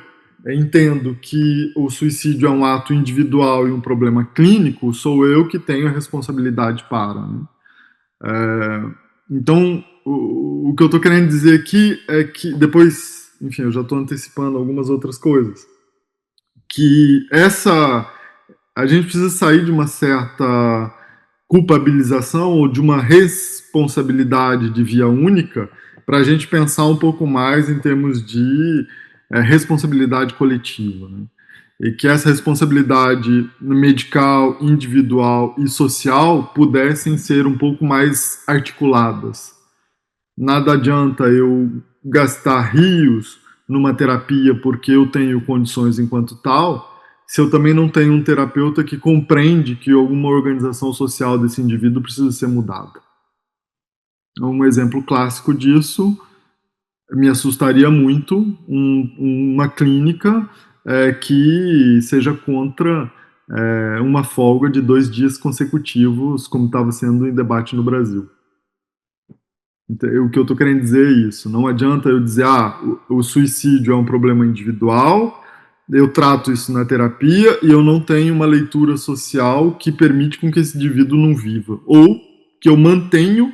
entendo que o suicídio é um ato individual e um problema clínico, sou eu que tenho a responsabilidade para, né? Então, o que eu estou querendo dizer aqui é que depois, enfim, eu já estou antecipando algumas outras coisas, que a gente precisa sair de uma certa culpabilização ou de uma responsabilidade de via única para a gente pensar um pouco mais em termos de responsabilidade coletiva, né? E que essa responsabilidade medical, individual e social pudessem ser um pouco mais articuladas. Nada adianta eu gastar rios numa terapia porque eu tenho condições enquanto tal, se eu também não tenho um terapeuta que compreende que alguma organização social desse indivíduo precisa ser mudada. Um exemplo clássico disso, me assustaria muito uma clínica que seja contra uma folga de 2 dias consecutivos, como estava sendo em debate no Brasil. Então, o que eu estou querendo dizer é isso. Não adianta eu dizer, o suicídio é um problema individual, eu trato isso na terapia e eu não tenho uma leitura social que permite com que esse indivíduo não viva. Ou que eu mantenho,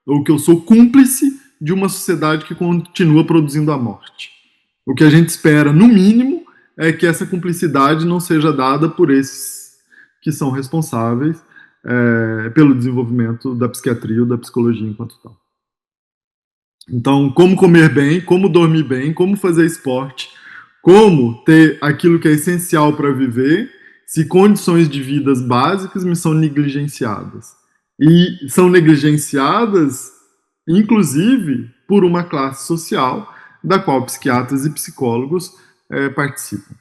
ou que eu sou cúmplice de uma sociedade que continua produzindo a morte. O que a gente espera, no mínimo, é que essa cumplicidade não seja dada por esses que são responsáveis pelo desenvolvimento da psiquiatria ou da psicologia enquanto tal. Então, como comer bem, como dormir bem, como fazer esporte, como ter aquilo que é essencial para viver, se condições de vidas básicas me são negligenciadas. E são negligenciadas, inclusive, por uma classe social da qual psiquiatras e psicólogos participam.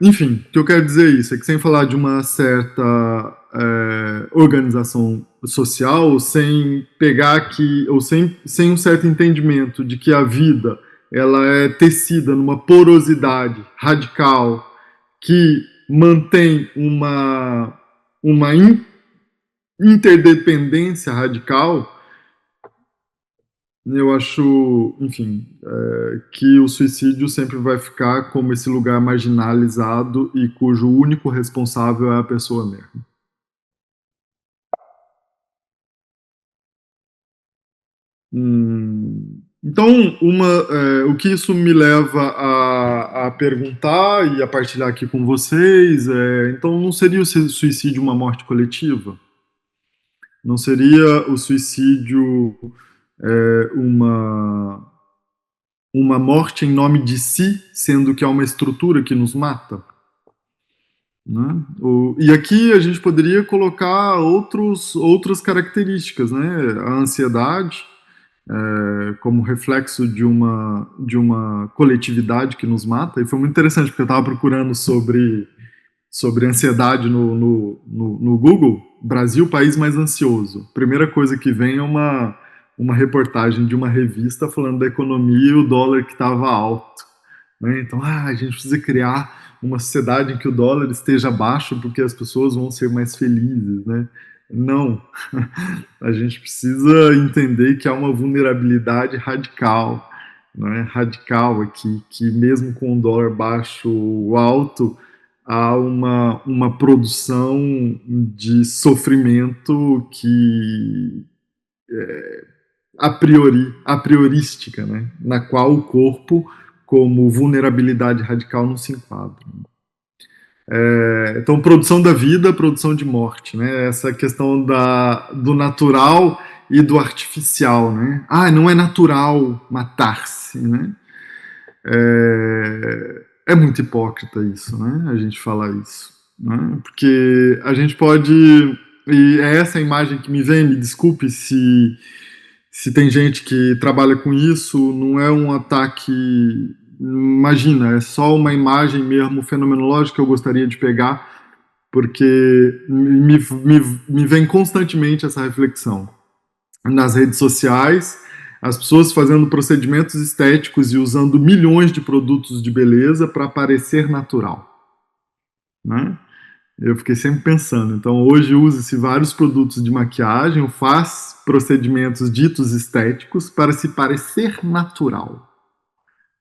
Enfim, o que eu quero dizer é isso, é que sem falar de uma certa organização social, sem pegar que, ou sem um certo entendimento de que a vida ela é tecida numa porosidade radical que mantém uma interdependência radical, eu acho, enfim, que o suicídio sempre vai ficar como esse lugar marginalizado e cujo único responsável é a pessoa mesmo. Então, o que isso me leva a perguntar e a partilhar aqui com vocês então não seria o suicídio uma morte coletiva? Não seria o suicídio uma morte em nome de si, sendo que é uma estrutura que nos mata? Né? E aqui a gente poderia colocar outras características, né? A ansiedade, como reflexo de uma coletividade que nos mata, e foi muito interessante, porque eu estava procurando sobre ansiedade no Google, Brasil, país mais ansioso. Primeira coisa que vem é uma reportagem de uma revista falando da economia e o dólar que estava alto. Né? Então, a gente precisa criar uma sociedade em que o dólar esteja baixo porque as pessoas vão ser mais felizes, né? Não. A gente precisa entender que há uma vulnerabilidade radical, né? Radical aqui, que mesmo com o dólar baixo ou alto, há uma produção de sofrimento que a priorística, né? Na qual o corpo, como vulnerabilidade radical, não se enquadra. Então, produção da vida, produção de morte, né? Essa questão do natural e do artificial, né? Não é natural matar-se, né? É muito hipócrita isso, né? A gente falar isso, né? Porque a gente pode, e é essa a imagem que me vem, me desculpe se tem gente que trabalha com isso, não é um ataque, imagina, é só uma imagem mesmo fenomenológica que eu gostaria de pegar, porque me vem constantemente essa reflexão. Nas redes sociais, as pessoas fazendo procedimentos estéticos e usando milhões de produtos de beleza para parecer natural, né? Eu fiquei sempre pensando, então hoje usa-se vários produtos de maquiagem, faz procedimentos ditos estéticos para se parecer natural,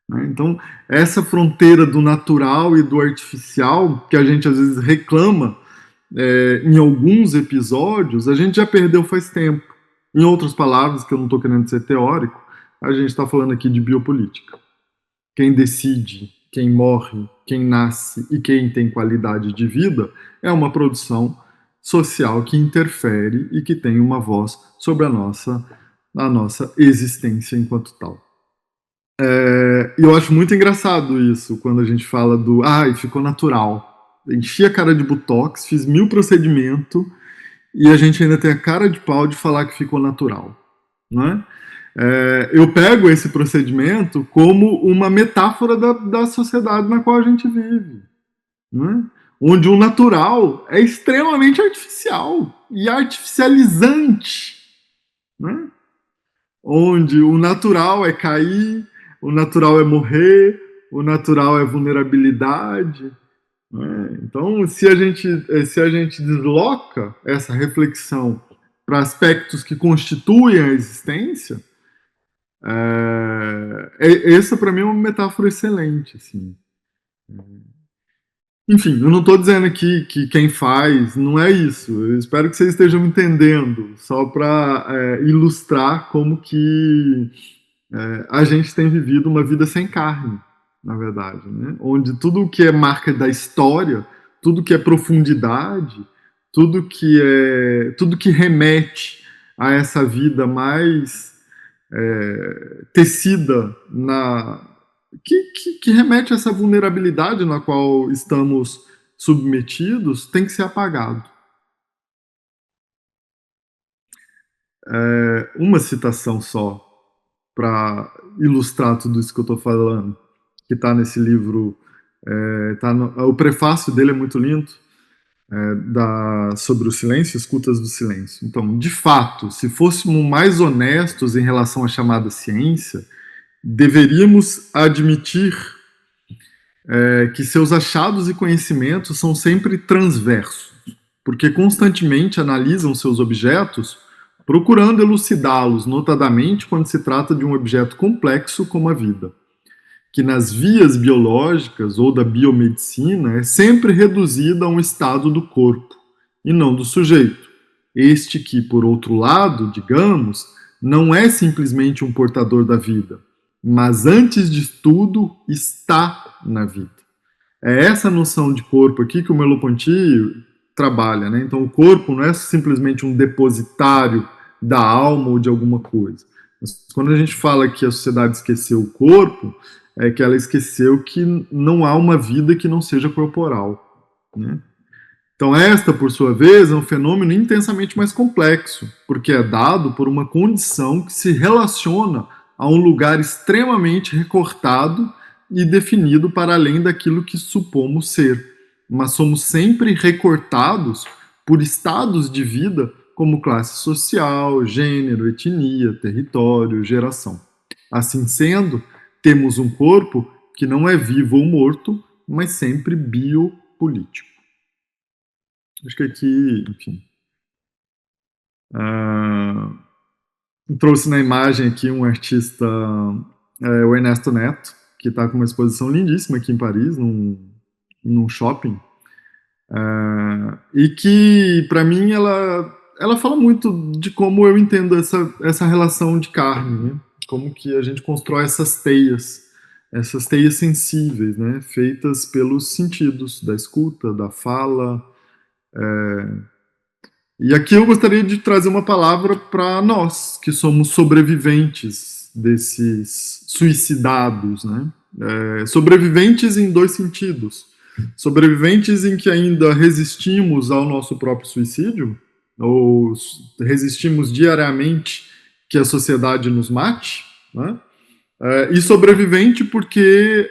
né? Então, essa fronteira do natural e do artificial, que a gente às vezes reclama em alguns episódios, a gente já perdeu faz tempo. Em outras palavras, que eu não estou querendo ser teórico, a gente está falando aqui de biopolítica. Quem decide, quem morre, quem nasce e quem tem qualidade de vida é uma produção social que interfere e que tem uma voz sobre a nossa existência enquanto tal. E eu acho muito engraçado isso, quando a gente fala do ficou natural. Enchi a cara de botox, fiz 1000 procedimentos e a gente ainda tem a cara de pau de falar que ficou natural, não é? Eu pego esse procedimento como uma metáfora da sociedade na qual a gente vive, não é? Onde o natural é extremamente artificial e artificializante, né? Onde o natural é cair, o natural é morrer, o natural é vulnerabilidade, né? Então, se a gente desloca essa reflexão para aspectos que constituem a existência, essa para mim é uma metáfora excelente, assim. Enfim, eu não estou dizendo aqui que quem faz não é isso. Eu espero que vocês estejam entendendo, só para ilustrar como que a gente tem vivido uma vida sem carne, na verdade, né? Onde tudo que é marca da história, tudo que é profundidade, tudo que remete a essa vida mais tecida que remete a essa vulnerabilidade na qual estamos submetidos, tem que ser apagado. Uma citação só para ilustrar tudo isso que eu estou falando, que está nesse livro, o prefácio dele é muito lindo, sobre o silêncio, escutas do silêncio. Então, de fato, se fôssemos mais honestos em relação à chamada ciência, deveríamos admitir que seus achados e conhecimentos são sempre transversos, porque constantemente analisam seus objetos procurando elucidá-los, notadamente quando se trata de um objeto complexo como a vida, que nas vias biológicas ou da biomedicina é sempre reduzida a um estado do corpo, e não do sujeito. Este que, por outro lado, digamos, não é simplesmente um portador da vida, mas antes de tudo está na vida. É essa noção de corpo aqui que o Merleau-Ponty trabalha, né? Então o corpo não é simplesmente um depositário da alma ou de alguma coisa. Mas quando a gente fala que a sociedade esqueceu o corpo, é que ela esqueceu que não há uma vida que não seja corporal, né? Então esta, por sua vez, é um fenômeno intensamente mais complexo, porque é dado por uma condição que se relaciona a um lugar extremamente recortado e definido para além daquilo que supomos ser. Mas somos sempre recortados por estados de vida como classe social, gênero, etnia, território, geração. Assim sendo, temos um corpo que não é vivo ou morto, mas sempre biopolítico. Acho que aqui, enfim, trouxe na imagem aqui um artista, o Ernesto Neto, que está com uma exposição lindíssima aqui em Paris, num shopping, e que, para mim, ela fala muito de como eu entendo essa relação de carne, né? Como que a gente constrói essas teias sensíveis, né? Feitas pelos sentidos da escuta, da fala. E aqui eu gostaria de trazer uma palavra para nós, que somos sobreviventes desses suicidados, né? Sobreviventes em dois sentidos. Sobreviventes em que ainda resistimos ao nosso próprio suicídio, ou resistimos diariamente que a sociedade nos mate, né? E sobrevivente porque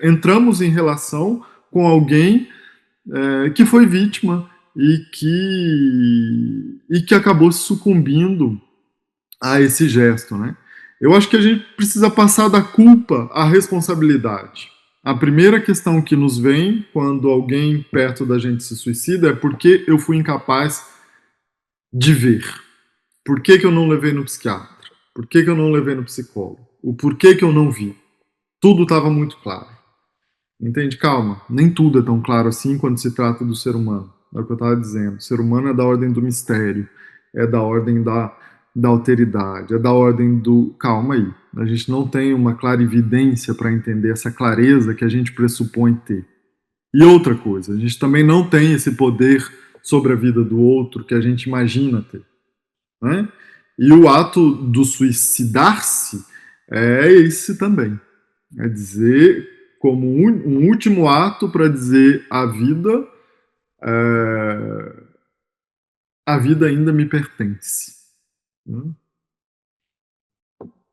entramos em relação com alguém que foi vítima e que acabou sucumbindo a esse gesto, né? Eu acho que a gente precisa passar da culpa à responsabilidade. A primeira questão que nos vem quando alguém perto da gente se suicida é por que eu fui incapaz de ver. Por que eu não levei no psiquiatra? Por que eu não levei no psicólogo? O porquê que eu não vi? tudo estava muito claro. Entende? Calma, nem tudo é tão claro assim quando se trata do ser humano. É o que eu estava dizendo. O ser humano é da ordem do mistério, é da ordem da alteridade, é da ordem do. Calma aí. A gente não tem uma clarividência para entender essa clareza que a gente pressupõe ter. E outra coisa, a gente também não tem esse poder sobre a vida do outro que a gente imagina ter. Né? E o ato do suicidar-se é esse também. É dizer, como um último ato para dizer a vida ainda me pertence. Né?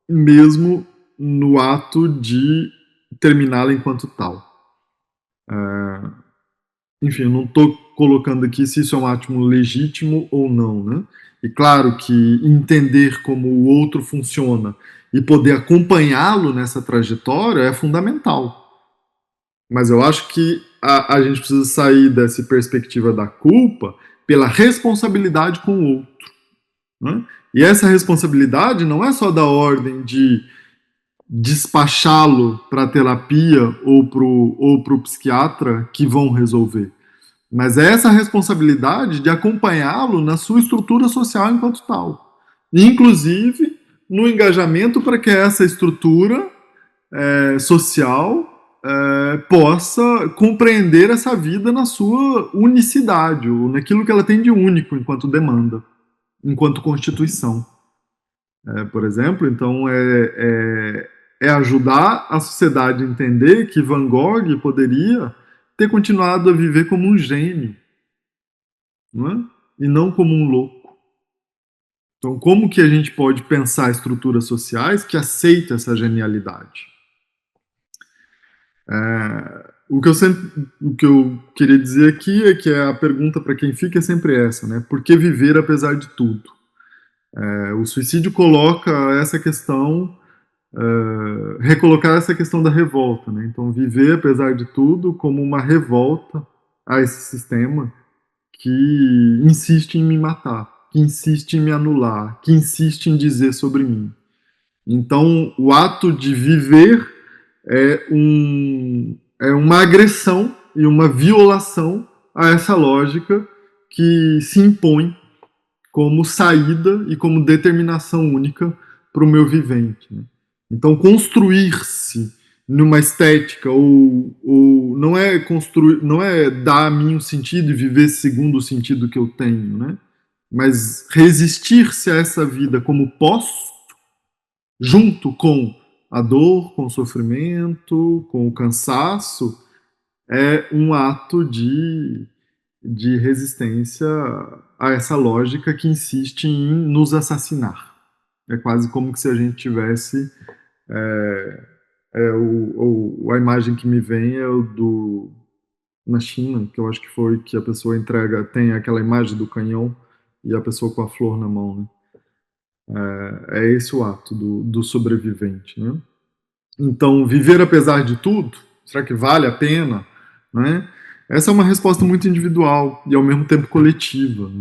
Mesmo no ato de terminá-la enquanto tal. Enfim, eu não estou colocando aqui se isso é um ato legítimo ou não, né? E claro que entender como o outro funciona e poder acompanhá-lo nessa trajetória é fundamental. Mas eu acho que a gente precisa sair dessa perspectiva da culpa pela responsabilidade com o outro. Né? E essa responsabilidade não é só da ordem de despachá-lo para a terapia ou para o psiquiatra que vão resolver. Mas é essa responsabilidade de acompanhá-lo na sua estrutura social enquanto tal. Inclusive no engajamento para que essa estrutura social possa compreender essa vida na sua unicidade, ou naquilo que ela tem de único enquanto demanda, enquanto constituição. Por exemplo, então é ajudar a sociedade a entender que Van Gogh poderia ter continuado a viver como um gênio, não é? E não como um louco. Então, como que a gente pode pensar estruturas sociais que aceitam essa genialidade? O que eu queria dizer aqui é que a pergunta para quem fica é sempre essa, né? Por que viver apesar de tudo? O suicídio coloca essa questão, recolocar essa questão da revolta, né? Então, viver apesar de tudo como uma revolta a esse sistema que insiste em me matar, que insiste em me anular, que insiste em dizer sobre mim. Então, o ato de viver é uma agressão e uma violação a essa lógica que se impõe como saída e como determinação única para o meu vivente. Né? Então, construir-se numa estética ou não é construir, não é dar a mim um sentido e viver segundo o sentido que eu tenho, né? Mas resistir-se a essa vida como posso, junto com a dor, com o sofrimento, com o cansaço, é um ato de resistência a essa lógica que insiste em nos assassinar. É quase como se a gente tivesse a imagem que me vem é o do na China, que eu acho que foi que a pessoa entrega, tem aquela imagem do canhão e a pessoa com a flor na mão, né? É esse o ato do sobrevivente, né? Então, viver apesar de tudo, será que vale a pena? Né? Essa é uma resposta muito individual e ao mesmo tempo coletiva.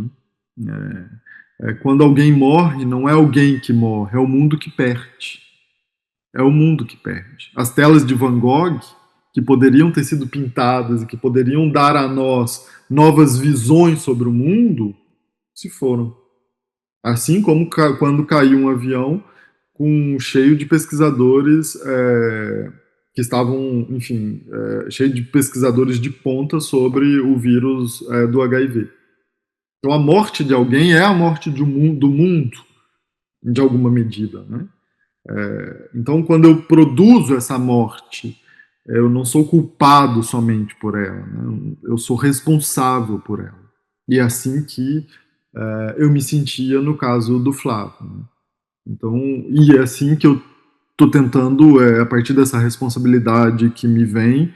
Né? Quando alguém morre, não é alguém que morre, é o mundo que perde. É o mundo que perde. As telas de Van Gogh, que poderiam ter sido pintadas e que poderiam dar a nós novas visões sobre o mundo, se foram. Assim como quando caiu um avião cheio de pesquisadores que estavam, enfim, cheio de pesquisadores de ponta sobre o vírus do HIV. Então a morte de alguém é a morte do mundo, de alguma medida, né? Então quando eu produzo essa morte, eu não sou culpado somente por ela, né? Eu sou responsável por ela. E é assim que eu me sentia no caso do Flávio. Né? Então, e é assim que eu estou tentando, a partir dessa responsabilidade que me vem,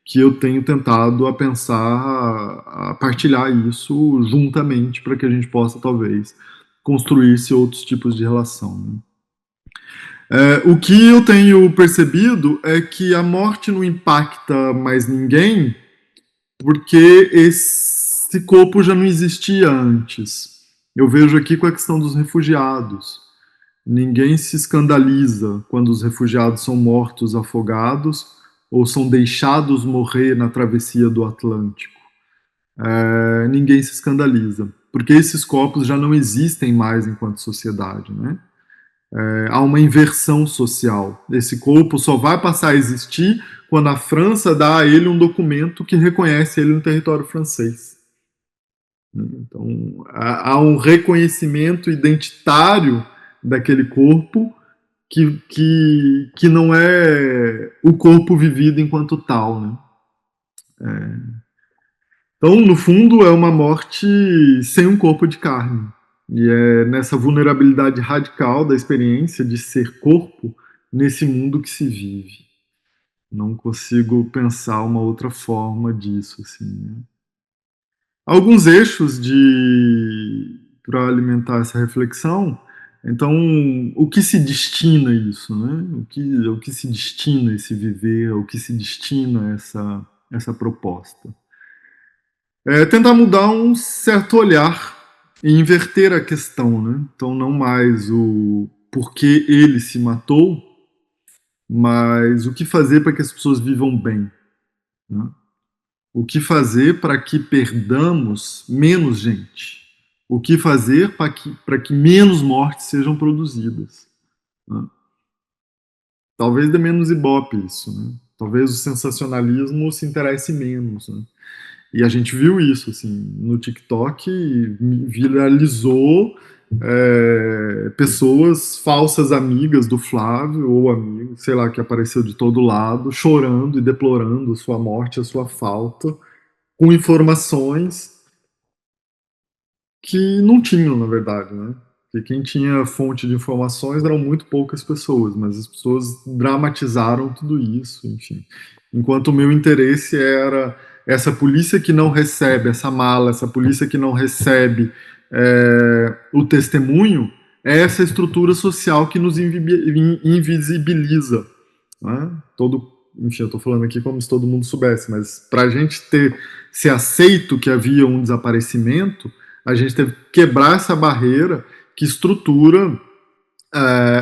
que eu tenho tentado a pensar, a partilhar isso juntamente para que a gente possa, talvez, construir-se outros tipos de relação. Né? O que eu tenho percebido é que a morte não impacta mais ninguém porque esse corpo já não existia antes. Eu vejo aqui com a questão dos refugiados. Ninguém se escandaliza quando os refugiados são mortos afogados ou são deixados morrer na travessia do Atlântico. Ninguém se escandaliza, porque esses corpos já não existem mais enquanto sociedade, né? Há uma inversão social. Esse corpo só vai passar a existir quando a França dá a ele um documento que reconhece ele no território francês. Então, há um reconhecimento identitário daquele corpo que não é o corpo vivido enquanto tal, né? Então, no fundo, é uma morte sem um corpo de carne. E é nessa vulnerabilidade radical da experiência de ser corpo nesse mundo que se vive. Não consigo pensar uma outra forma disso, assim, né? Alguns eixos para alimentar essa reflexão. Então, o que se destina isso, né? O que se destina esse viver, o que se destina essa proposta? Tentar mudar um certo olhar e inverter a questão, né? Então, não mais o porquê ele se matou, mas o que fazer para que as pessoas vivam bem, né? O que fazer para que perdamos menos gente? O que fazer para que menos mortes sejam produzidas, né? Talvez dê menos ibope isso, né? Talvez o sensacionalismo se interesse menos, né? E a gente viu isso, assim, no TikTok, viralizou pessoas falsas amigas do Flávio, ou amigos, sei lá, que apareceu de todo lado, chorando e deplorando sua morte, a sua falta, com informações que não tinham, na verdade, né? Porque quem tinha fonte de informações eram muito poucas pessoas, mas as pessoas dramatizaram tudo isso, enfim. Enquanto o meu interesse era essa polícia que não recebe essa mala, essa polícia que não recebe o testemunho, é essa estrutura social que nos invisibiliza, né? Enfim, eu estou falando aqui como se todo mundo soubesse, mas para a gente ser aceito que havia um desaparecimento, a gente teve que quebrar essa barreira que estrutura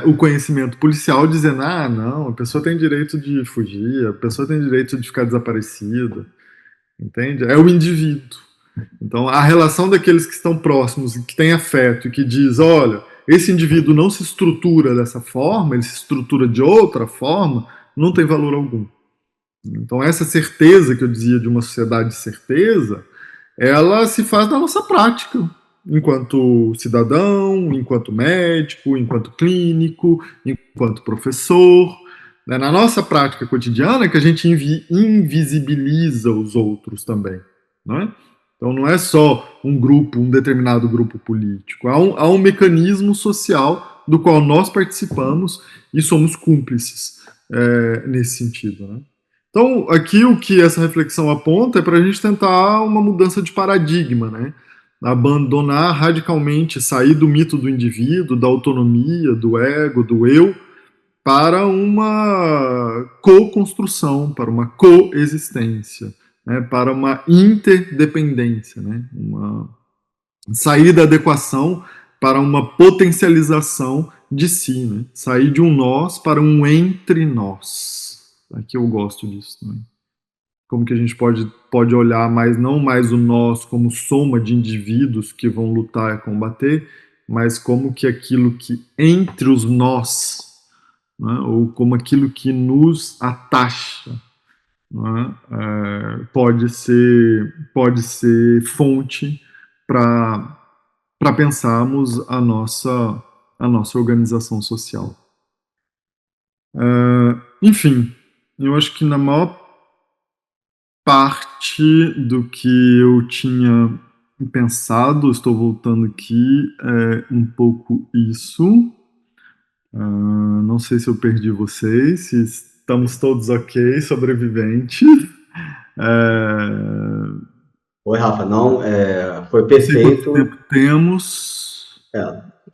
o conhecimento policial, dizendo, não, a pessoa tem direito de fugir, a pessoa tem direito de ficar desaparecida, entende? É o indivíduo. Então, a relação daqueles que estão próximos, que têm afeto e que diz, olha, esse indivíduo não se estrutura dessa forma, ele se estrutura de outra forma, não tem valor algum. Então, essa certeza que eu dizia de uma sociedade de certeza, ela se faz na nossa prática, enquanto cidadão, enquanto médico, enquanto clínico, enquanto professor, né? Na nossa prática cotidiana que a gente invisibiliza os outros também, né? Então não é só um determinado grupo político, há um mecanismo social do qual nós participamos e somos cúmplices nesse sentido, né? Então, aqui o que essa reflexão aponta é para a gente tentar uma mudança de paradigma, né? Abandonar radicalmente, sair do mito do indivíduo, da autonomia, do ego, do eu, para uma co-construção, para uma coexistência, né? Para uma interdependência, né? Uma sair da adequação para uma potencialização de si, né? Sair de um nós para um entre nós. Aqui eu gosto disso também. Como que a gente pode olhar não mais o nós como soma de indivíduos que vão lutar e combater, mas como que aquilo que entre os nós, né, ou como aquilo que nos atacha, né, pode ser fonte para pensarmos a nossa organização social. Enfim, eu acho que na maior parte do que eu tinha pensado, estou voltando aqui, um pouco isso. Não sei se eu perdi vocês, se estamos todos ok, sobreviventes. Oi, Rafa, não, foi perfeito. Quanto tempo temos?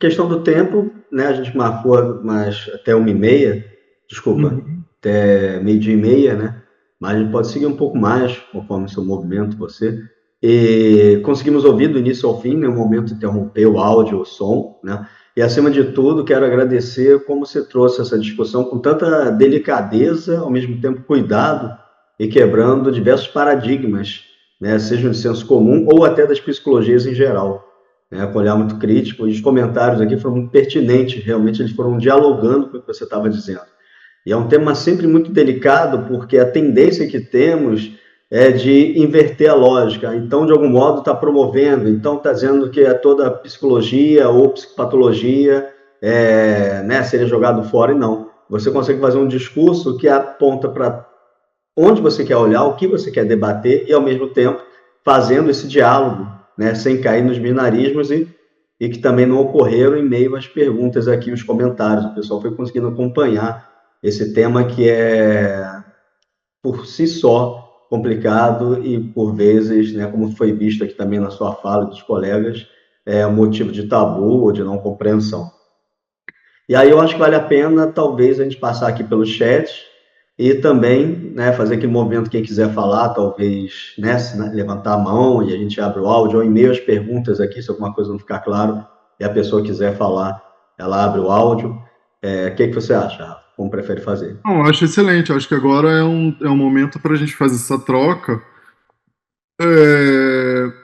Questão do tempo, né, a gente marcou mais até 1h30, desculpa, até 12h30, né? Mas a gente pode seguir um pouco mais, conforme o seu movimento, você. E conseguimos ouvir do início ao fim, nenhum momento interrompeu o áudio, o som, né? E, acima de tudo, quero agradecer como você trouxe essa discussão com tanta delicadeza, ao mesmo tempo cuidado, e quebrando diversos paradigmas, né, sejam de senso comum ou até das psicologias em geral, né, com um olhar muito crítico. E os comentários aqui foram muito pertinentes, realmente eles foram dialogando com o que você estava dizendo. E é um tema sempre muito delicado, porque a tendência que temos é de inverter a lógica. Então, de algum modo, está promovendo, então está dizendo que toda psicologia ou psicopatologia né, seria jogado fora, e não. Você consegue fazer um discurso que aponta para onde você quer olhar, o que você quer debater, e, ao mesmo tempo, fazendo esse diálogo, né, sem cair nos binarismos e que também não ocorreram em meio às perguntas aqui, os comentários. O pessoal foi conseguindo acompanhar esse tema que é, por si só, complicado e, por vezes, né, como foi visto aqui também na sua fala dos colegas, motivo de tabu ou de não compreensão. E aí eu acho que vale a pena, talvez, a gente passar aqui pelo chat e também, né, fazer aquele movimento, quem quiser falar, talvez, né, levantar a mão e a gente abre o áudio, ou e-mail as perguntas aqui, se alguma coisa não ficar claro, e a pessoa quiser falar, ela abre o áudio. O que você acha, Rafa? Como prefere fazer? Não, eu acho excelente. Eu acho que agora é um momento para a gente fazer essa troca.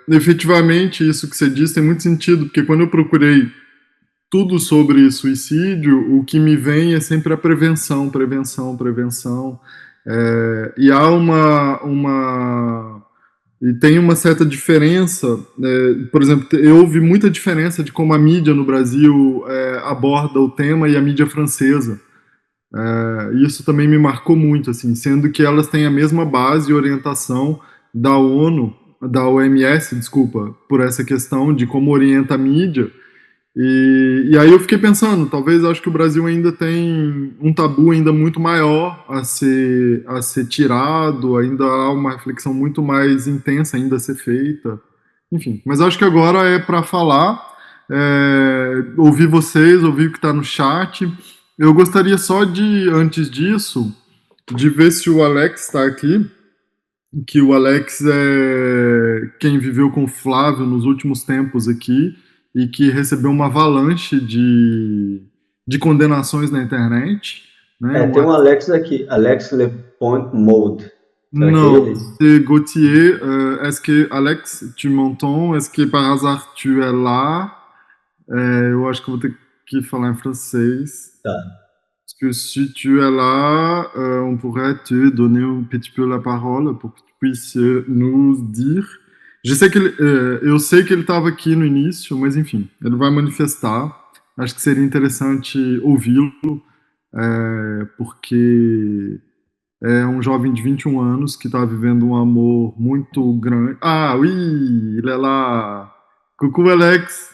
Efetivamente, isso que você disse tem muito sentido, porque quando eu procurei tudo sobre suicídio, o que me vem é sempre a prevenção, prevenção, prevenção. E há e tem uma certa diferença, por exemplo, houve muita diferença de como a mídia no Brasil aborda o tema e a mídia francesa. Isso também me marcou muito, assim, sendo que elas têm a mesma base e orientação da ONU, da OMS, desculpa, por essa questão de como orienta a mídia. E aí eu fiquei pensando, talvez acho que o Brasil ainda tem um tabu ainda muito maior a ser tirado, ainda há uma reflexão muito mais intensa ainda a ser feita. Enfim, mas acho que agora é para falar, ouvir vocês, ouvir o que está no chat. Eu gostaria só de, antes disso, de ver se o Alex está aqui, que o Alex é quem viveu com o Flávio nos últimos tempos aqui e que recebeu uma avalanche de condenações na internet, né? Tem um Alex aqui, Alex Lepoint Mode. Será que é Non, ele? c'est Gauthier. Est-ce que, Alex, tu m'entends? Est-ce que par hasard tu es là? Eu acho que eu vou ter que falar em francês. Tá. Parce que si tu es là, on pourrait te donner un petit peu la parole pour que tu puisses nous dire. Eu sei que ele estava aqui no início, mas enfim, ele vai manifestar. Acho que seria interessante ouvi-lo, porque é um jovem de 21 anos que está vivendo um amor muito grande. Ah, oui, il est là. Coucou Alex.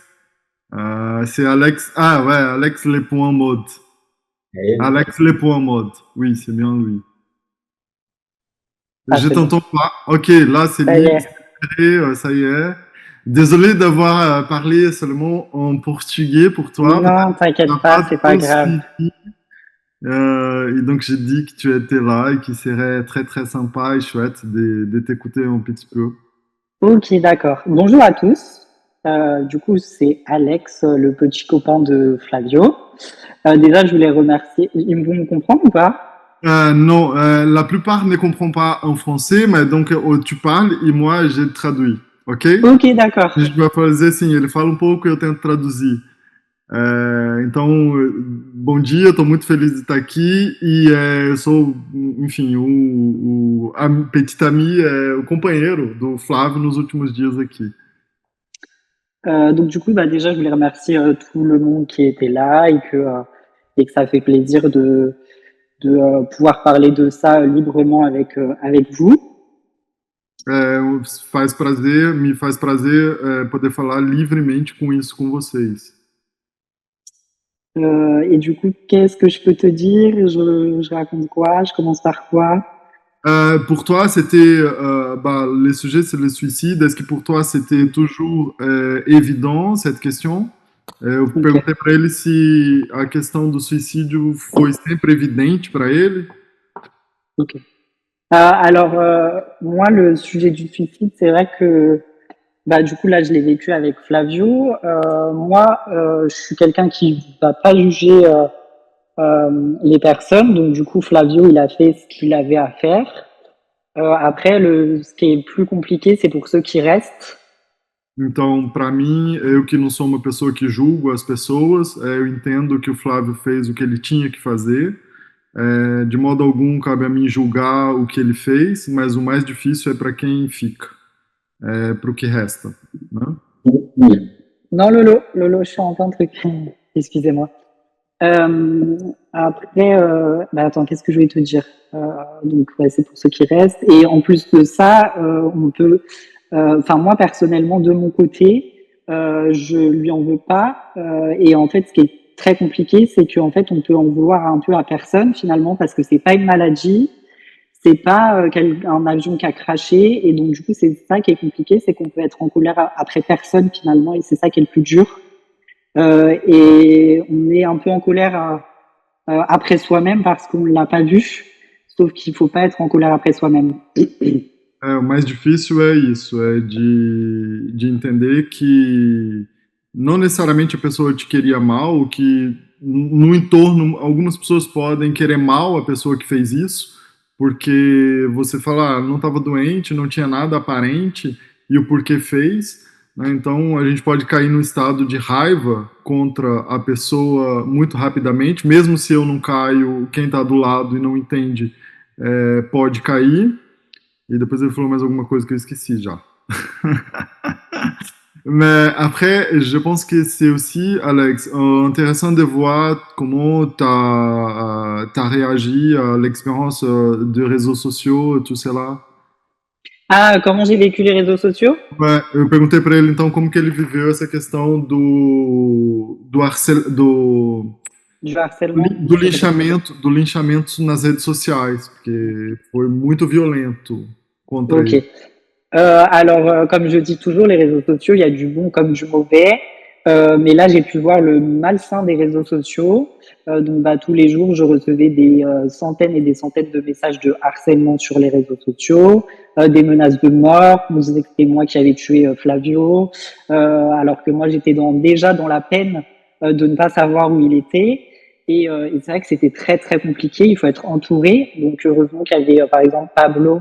C'est Alex. Ah ouais, Alex Lepoint Mode. É ele? Alex Lepoint Mode. Oui, c'est bien lui. Ah, Je c'est bon. t'entends pas. Ok, là c'est Ça y libre, est. ça y est. Désolé d'avoir parlé seulement en portugais pour toi. Non, t'inquiète T'as pas, pas c'est trop pas grave. suivi. Et donc j'ai dit que tu étais là et qu'il serait très très sympa et chouette de t'écouter un petit peu. Ok, d'accord. Bonjour à tous. Du coup, c'est Alex, le petit copain de Flavio. Déjà, je voulais remercier. Vous me comprenez ou pas? Non, la plupart ne comprennent pas en français, mas donc tu parles e moi je traduis, ok? Ok, d'accord. A gente vai fazer assim, ele fala um pouco e eu tento traduzir. Então, bom dia, estou muito feliz de estar aqui e eu sou, enfim, o petit ami, o companheiro do Flávio nos últimos dias aqui. Donc, du coup, bah, déjà, je voulais remercier tout le monde qui était là et que ça fait plaisir de pouvoir parler de ça librement avec vous. Me faz prazer poder falar livremente com isso com vocês. Et du coup, qu'est-ce que je peux te dire? Je raconte quoi? Je commence par quoi? Pour toi, c'était le sujet, c'est le suicide. Est-ce que pour toi, c'était toujours évident cette question? Eu perguntei para ele se a questão do suicídio foi sempre evidente para ele. Ok. Alors, moi, le sujet du suicide, c'est vrai que Bah, du coup, là, je l'ai vécu avec Flavio. Moi, je suis quelqu'un qui va pas juger les personnes. Donc, du coup, Flavio, il a fait ce qu'il avait à faire. Après, ce qui est plus compliqué, c'est pour ceux qui restent. Então, para mim, eu que não sou uma pessoa que julgo as pessoas, eu entendo que o Flávio fez o que ele tinha que fazer. De modo algum cabe a mim julgar o que ele fez, mas o mais difícil é para quem fica, para o que resta, né? Non, Lolo, je suis en train de truc. Excusez-moi. Après, bah attends, qu'est-ce que je voulais te dire? Donc, ouais, c'est pour ceux qui restent. Et en plus de ça, on peut, enfin, moi, personnellement, de mon côté, je lui en veux pas. Et en fait, ce qui est très compliqué, c'est qu'en fait, on peut en vouloir un peu à personne, finalement, parce que c'est pas une maladie. C'est pas un avion qui a craché. Et donc, du coup, c'est ça qui est compliqué, c'est qu'on peut être en colère après personne, finalement. Et c'est ça qui est le plus dur. Et on est un peu en colère après soi-même parce qu'on ne l'a pas vu. Sauf qu'il ne faut pas être en colère après soi-même. O mais difícil é isso, de entender que não necessariamente a pessoa te queria mal, que no entorno algumas pessoas podem querer mal a pessoa que fez isso, porque você fala, não estava doente, não tinha nada aparente, e o porquê fez, né? Então a gente pode cair num estado de raiva contra a pessoa muito rapidamente, mesmo se eu não caio, quem está do lado e não entende pode cair. Et depois ele falou mais alguma coisa que eu esqueci já. Mais après, je pense que c'est aussi, Alex, intéressant de voir comment tu as réagi à l'expérience des réseaux sociaux, tout cela. Ah, comment j'ai vécu les réseaux sociaux? Ouais, eu perguntei para ele então como que ele viveu essa questão Du harcèlement. do linchamento nas redes sociais, porque foi muito violento contra Ok. ele. Alors, comme je dis toujours, les réseaux sociaux, il y a du bon comme du mauvais. Mais là, j'ai pu voir le malsain des réseaux sociaux. Donc, bah, tous les jours, je recevais des centaines et des centaines de messages de harcèlement sur les réseaux sociaux, des menaces de mort. On disait que c'était moi qui avais tué Flavio, alors que moi, j'étais déjà dans la peine de ne pas savoir où il était. Et c'est vrai que c'était très, très compliqué. Il faut être entouré. Donc, heureusement qu'il y avait, par exemple, Pablo,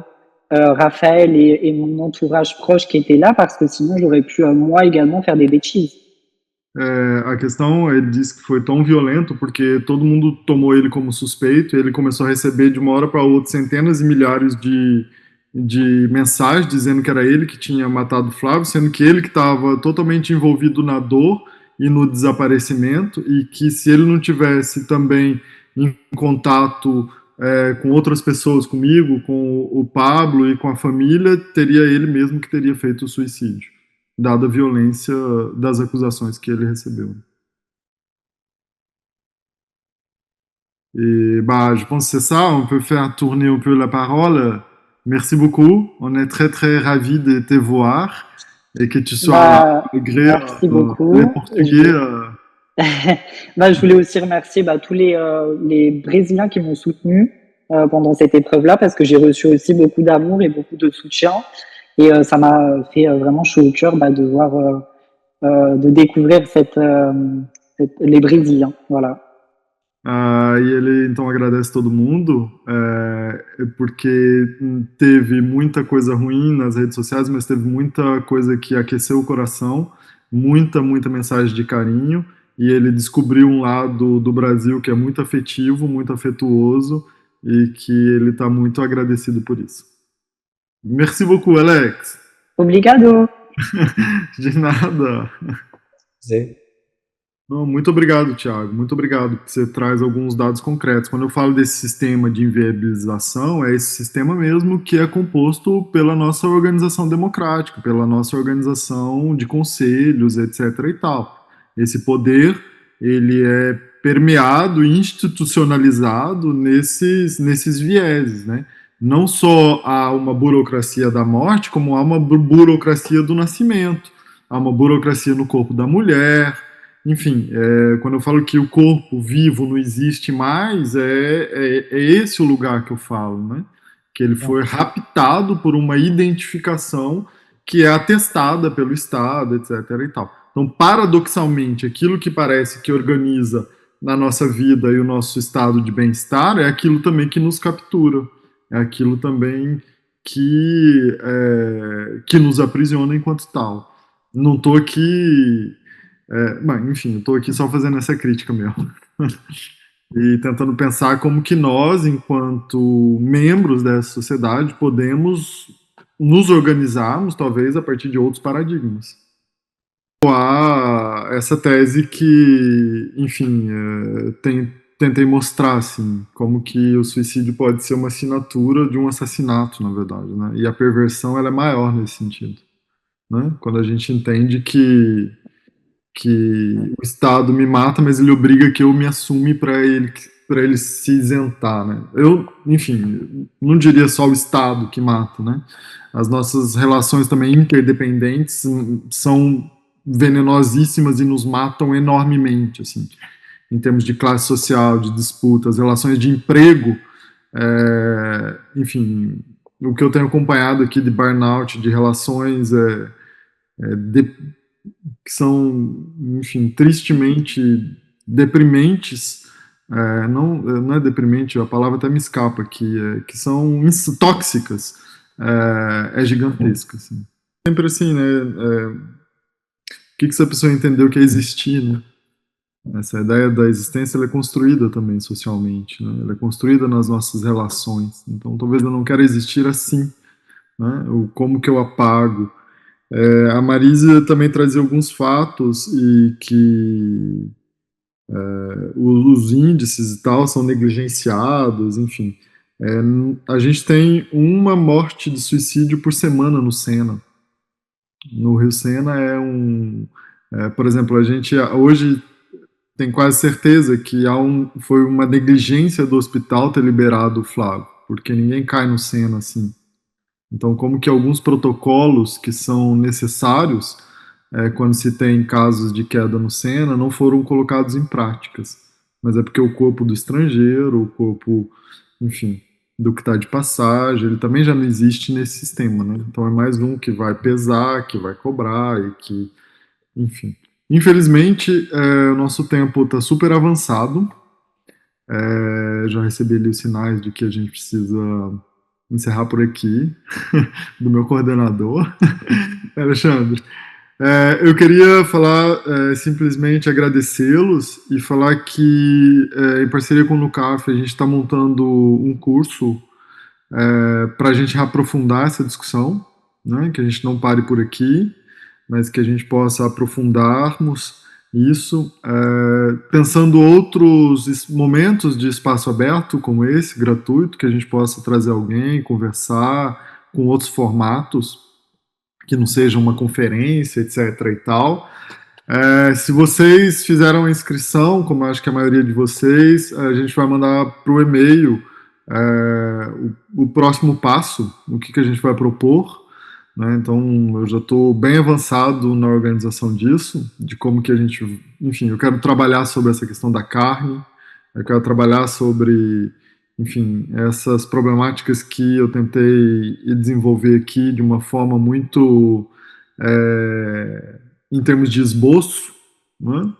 Raphaël et mon entourage proche qui étaient là, parce que sinon, j'aurais pu, moi également, faire des bêtises. A questão, ele disse que foi tão violento porque todo mundo tomou ele como suspeito e ele começou a receber de uma hora para outra centenas e milhares de mensagens dizendo que era ele que tinha matado o Flávio, sendo que ele que estava totalmente envolvido na dor e no desaparecimento, e que se ele não tivesse também em contato com outras pessoas, comigo, com o Pablo e com a família, teria ele mesmo que teria feito o suicídio, dada a violência das acusações que ele recebeu. Et bah, je pense que c'est ça, on peut faire tourner un peu la parole. Merci beaucoup, on est très très ravis de te voir et que tu sois malgré merci beaucoup. les Portugais. Bah, je voulais aussi remercier tous les Brésiliens qui m'ont soutenu pendant cette épreuve-là, parce que j'ai reçu aussi beaucoup d'amour et beaucoup de soutien. Et ça m'a fait vraiment chaud au cœur de voir, de découvrir les Brésiliens. Voilà. E ele então agradece todo mundo, porque teve muita coisa ruim nas redes sociais, mas teve muita coisa que aqueceu o coração, muita mensagem de carinho, e ele descobriu um lado do Brasil que é muito afetivo, muito afetuoso, e que ele está muito agradecido por isso. Merci beaucoup, Alex. Obrigado. De nada. Sim. Não, muito obrigado, Thiago. Muito obrigado, porque você traz alguns dados concretos. Quando eu falo desse sistema de inviabilização, é esse sistema mesmo que é composto pela nossa organização democrática, pela nossa organização de conselhos, etc. e tal. Esse poder, ele é permeado e institucionalizado nesses vieses, né? Não só há uma burocracia da morte, como há uma burocracia do nascimento. Há uma burocracia no corpo da mulher. Enfim, quando eu falo que o corpo vivo não existe mais, é esse o lugar que eu falo, né? Que ele foi raptado por uma identificação que é atestada pelo Estado, etc. e tal. Então, paradoxalmente, aquilo que parece que organiza na nossa vida e o nosso estado de bem-estar é aquilo também que nos captura, é aquilo também que nos aprisiona enquanto tal. Não estou aqui... enfim, estou aqui só fazendo essa crítica mesmo. E tentando pensar como que nós, enquanto membros dessa sociedade, podemos nos organizarmos, talvez, a partir de outros paradigmas. Há essa tese que, enfim, tentei mostrar, assim, como que o suicídio pode ser uma assinatura de um assassinato, na verdade, né? E a perversão, ela é maior nesse sentido, né? Quando a gente entende que o Estado me mata, mas ele obriga que eu me assume para ele se isentar, né? Eu, enfim, não diria só o Estado que mata, né? As nossas relações também interdependentes são venenosíssimas e nos matam enormemente, assim, em termos de classe social, de disputas, relações de emprego, enfim, o que eu tenho acompanhado aqui de burnout, de relações que são, enfim, tristemente deprimentes, não é deprimente, a palavra até me escapa aqui, que são tóxicas, é gigantesca, assim. Sempre assim, né, o que essa pessoa entendeu que é existir, né? Essa ideia da existência, ela é construída também socialmente, né? Ela é construída nas nossas relações. Então, talvez eu não quero existir assim, né? Como que eu apago? A Marisa também trazia alguns fatos e que os índices e tal são negligenciados, enfim. A gente tem uma morte de suicídio por semana no Sena. No Rio Sena por exemplo, a gente hoje tem quase certeza que foi uma negligência do hospital ter liberado o Flávio, porque ninguém cai no Sena assim. Então, como que alguns protocolos que são necessários quando se tem casos de queda no Sena não foram colocados em práticas. Mas é porque o corpo do estrangeiro, o corpo, enfim, do que está de passagem, ele também já não existe nesse sistema, né? Então é mais um que vai pesar, que vai cobrar e que, enfim. Infelizmente, o nosso tempo está super avançado. Já recebi ali os sinais de que a gente precisa encerrar por aqui, do meu coordenador, Alexandre. Eu queria falar, simplesmente agradecê-los e falar que, em parceria com o NUCAF, a gente está montando um curso para a gente aprofundar essa discussão, né, que a gente não pare por aqui, mas que a gente possa aprofundarmos isso, pensando outros momentos de espaço aberto como esse, gratuito, que a gente possa trazer alguém, conversar com outros formatos, que não seja uma conferência, etc. e tal. Se vocês fizeram a inscrição, como acho que a maioria de vocês, a gente vai mandar para o e-mail o próximo passo, o que a gente vai propor, né? Então, eu já estou bem avançado na organização disso, de como que a gente... Enfim, eu quero trabalhar sobre essa questão da carne, eu quero trabalhar sobre, enfim, essas problemáticas que eu tentei desenvolver aqui de uma forma muito... em termos de esboço, né?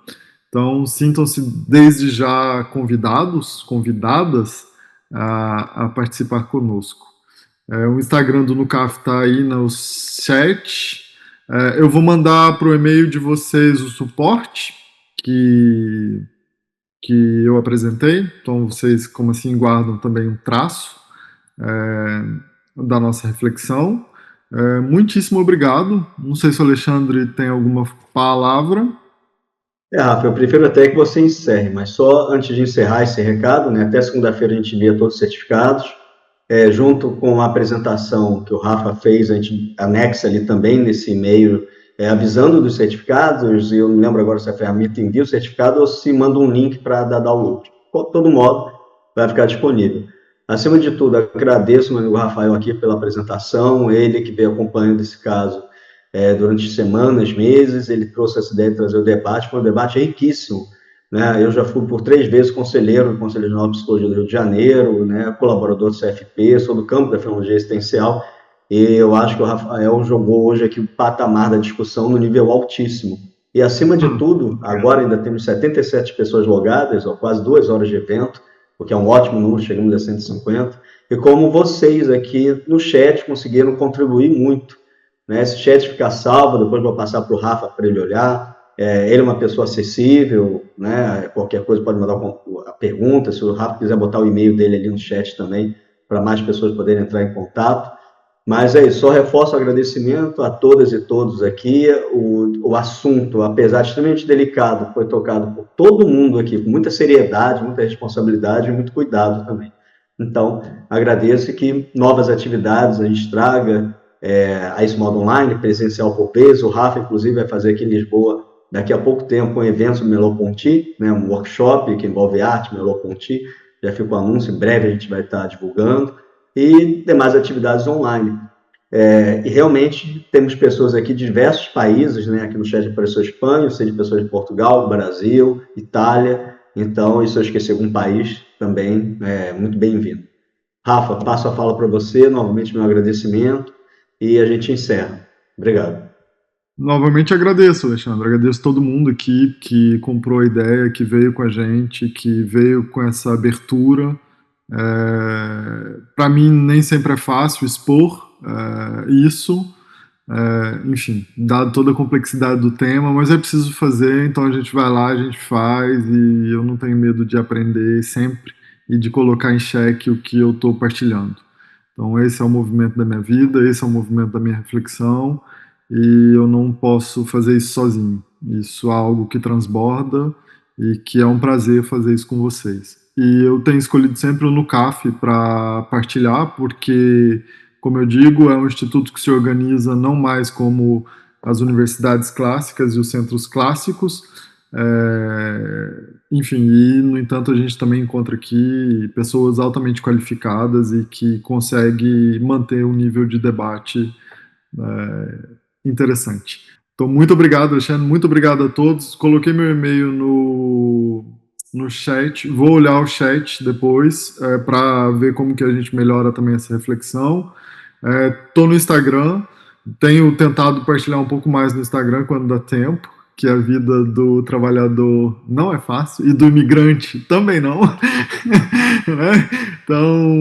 Então, sintam-se desde já convidadas a participar conosco. O Instagram do NUCAF está aí no chat. Eu vou mandar para o e-mail de vocês o suporte que eu apresentei. Então, vocês, como assim, guardam também um traço da nossa reflexão. Muitíssimo obrigado. Não sei se o Alexandre tem alguma palavra. Rafa, eu prefiro até que você encerre, mas só antes de encerrar esse recado, né, até segunda-feira a gente envia todos os certificados, junto com a apresentação que o Rafa fez, a gente anexa ali também nesse e-mail, avisando dos certificados, e eu não lembro agora se a ferramenta envia o certificado ou se manda um link para dar download. De todo modo, vai ficar disponível. Acima de tudo, agradeço o meu amigo Rafael aqui pela apresentação, ele que veio acompanhando esse caso durante semanas, meses, ele trouxe essa ideia de trazer o debate, foi um debate riquíssimo, né? Eu já fui por 3 vezes conselheiro do Conselho Regional de Psicologia do Rio de Janeiro, né? Colaborador do CFP, sou do campo da fenomenologia existencial, e eu acho que o Rafael jogou hoje aqui o patamar da discussão no nível altíssimo. E, acima de tudo, agora ainda temos 77 pessoas logadas, ó, quase 2 horas de evento, o que é um ótimo número, chegamos a 150, e como vocês aqui no chat conseguiram contribuir muito, né? Esse chat fica salvo, depois vou passar para o Rafa para ele olhar. Ele é uma pessoa acessível, né? Qualquer coisa pode mandar a pergunta, se o Rafa quiser botar o e-mail dele ali no chat também, para mais pessoas poderem entrar em contato. Mas é isso, só reforço o agradecimento a todas e todos aqui. O assunto, apesar de extremamente delicado, foi tocado por todo mundo aqui, com muita seriedade, muita responsabilidade e muito cuidado também. Então, agradeço que novas atividades a gente traga a esse modo online, presencial por vez. O Rafa, inclusive, vai fazer aqui em Lisboa, daqui a pouco tempo, um evento do Merleau-Ponty, né, um workshop que envolve arte, Merleau-Ponty. Já fica o anúncio, em breve a gente vai estar divulgando. E demais atividades online. E realmente temos pessoas aqui de diversos países, né? Aqui no chat apareceu Espanha, eu sei de pessoas de Portugal, Brasil, Itália. Então, e se eu esquecer algum país, também é muito bem-vindo. Rafa, passo a fala para você, novamente meu agradecimento, e a gente encerra. Obrigado. Novamente agradeço, Alexandre. Agradeço todo mundo aqui que comprou a ideia, que veio com a gente, que veio com essa abertura. Para mim, nem sempre é fácil expor isso, enfim, dado toda a complexidade do tema, mas é preciso fazer, então a gente vai lá, a gente faz, e eu não tenho medo de aprender sempre e de colocar em xeque o que eu estou partilhando. Então, esse é o movimento da minha vida, esse é o movimento da minha reflexão, e eu não posso fazer isso sozinho. Isso é algo que transborda e que é um prazer fazer isso com vocês. E eu tenho escolhido sempre o NUCAF para partilhar, porque, como eu digo, é um instituto que se organiza não mais como as universidades clássicas e os centros clássicos, enfim, e no entanto a gente também encontra aqui pessoas altamente qualificadas e que conseguem manter um nível de debate interessante. Então, muito obrigado, Alexandre, muito obrigado a todos. Coloquei meu e-mail no chat, vou olhar o chat depois para ver como que a gente melhora também essa reflexão. Estou no Instagram, tenho tentado partilhar um pouco mais no Instagram quando dá tempo, que a vida do trabalhador não é fácil, e do imigrante também não. Né? Então,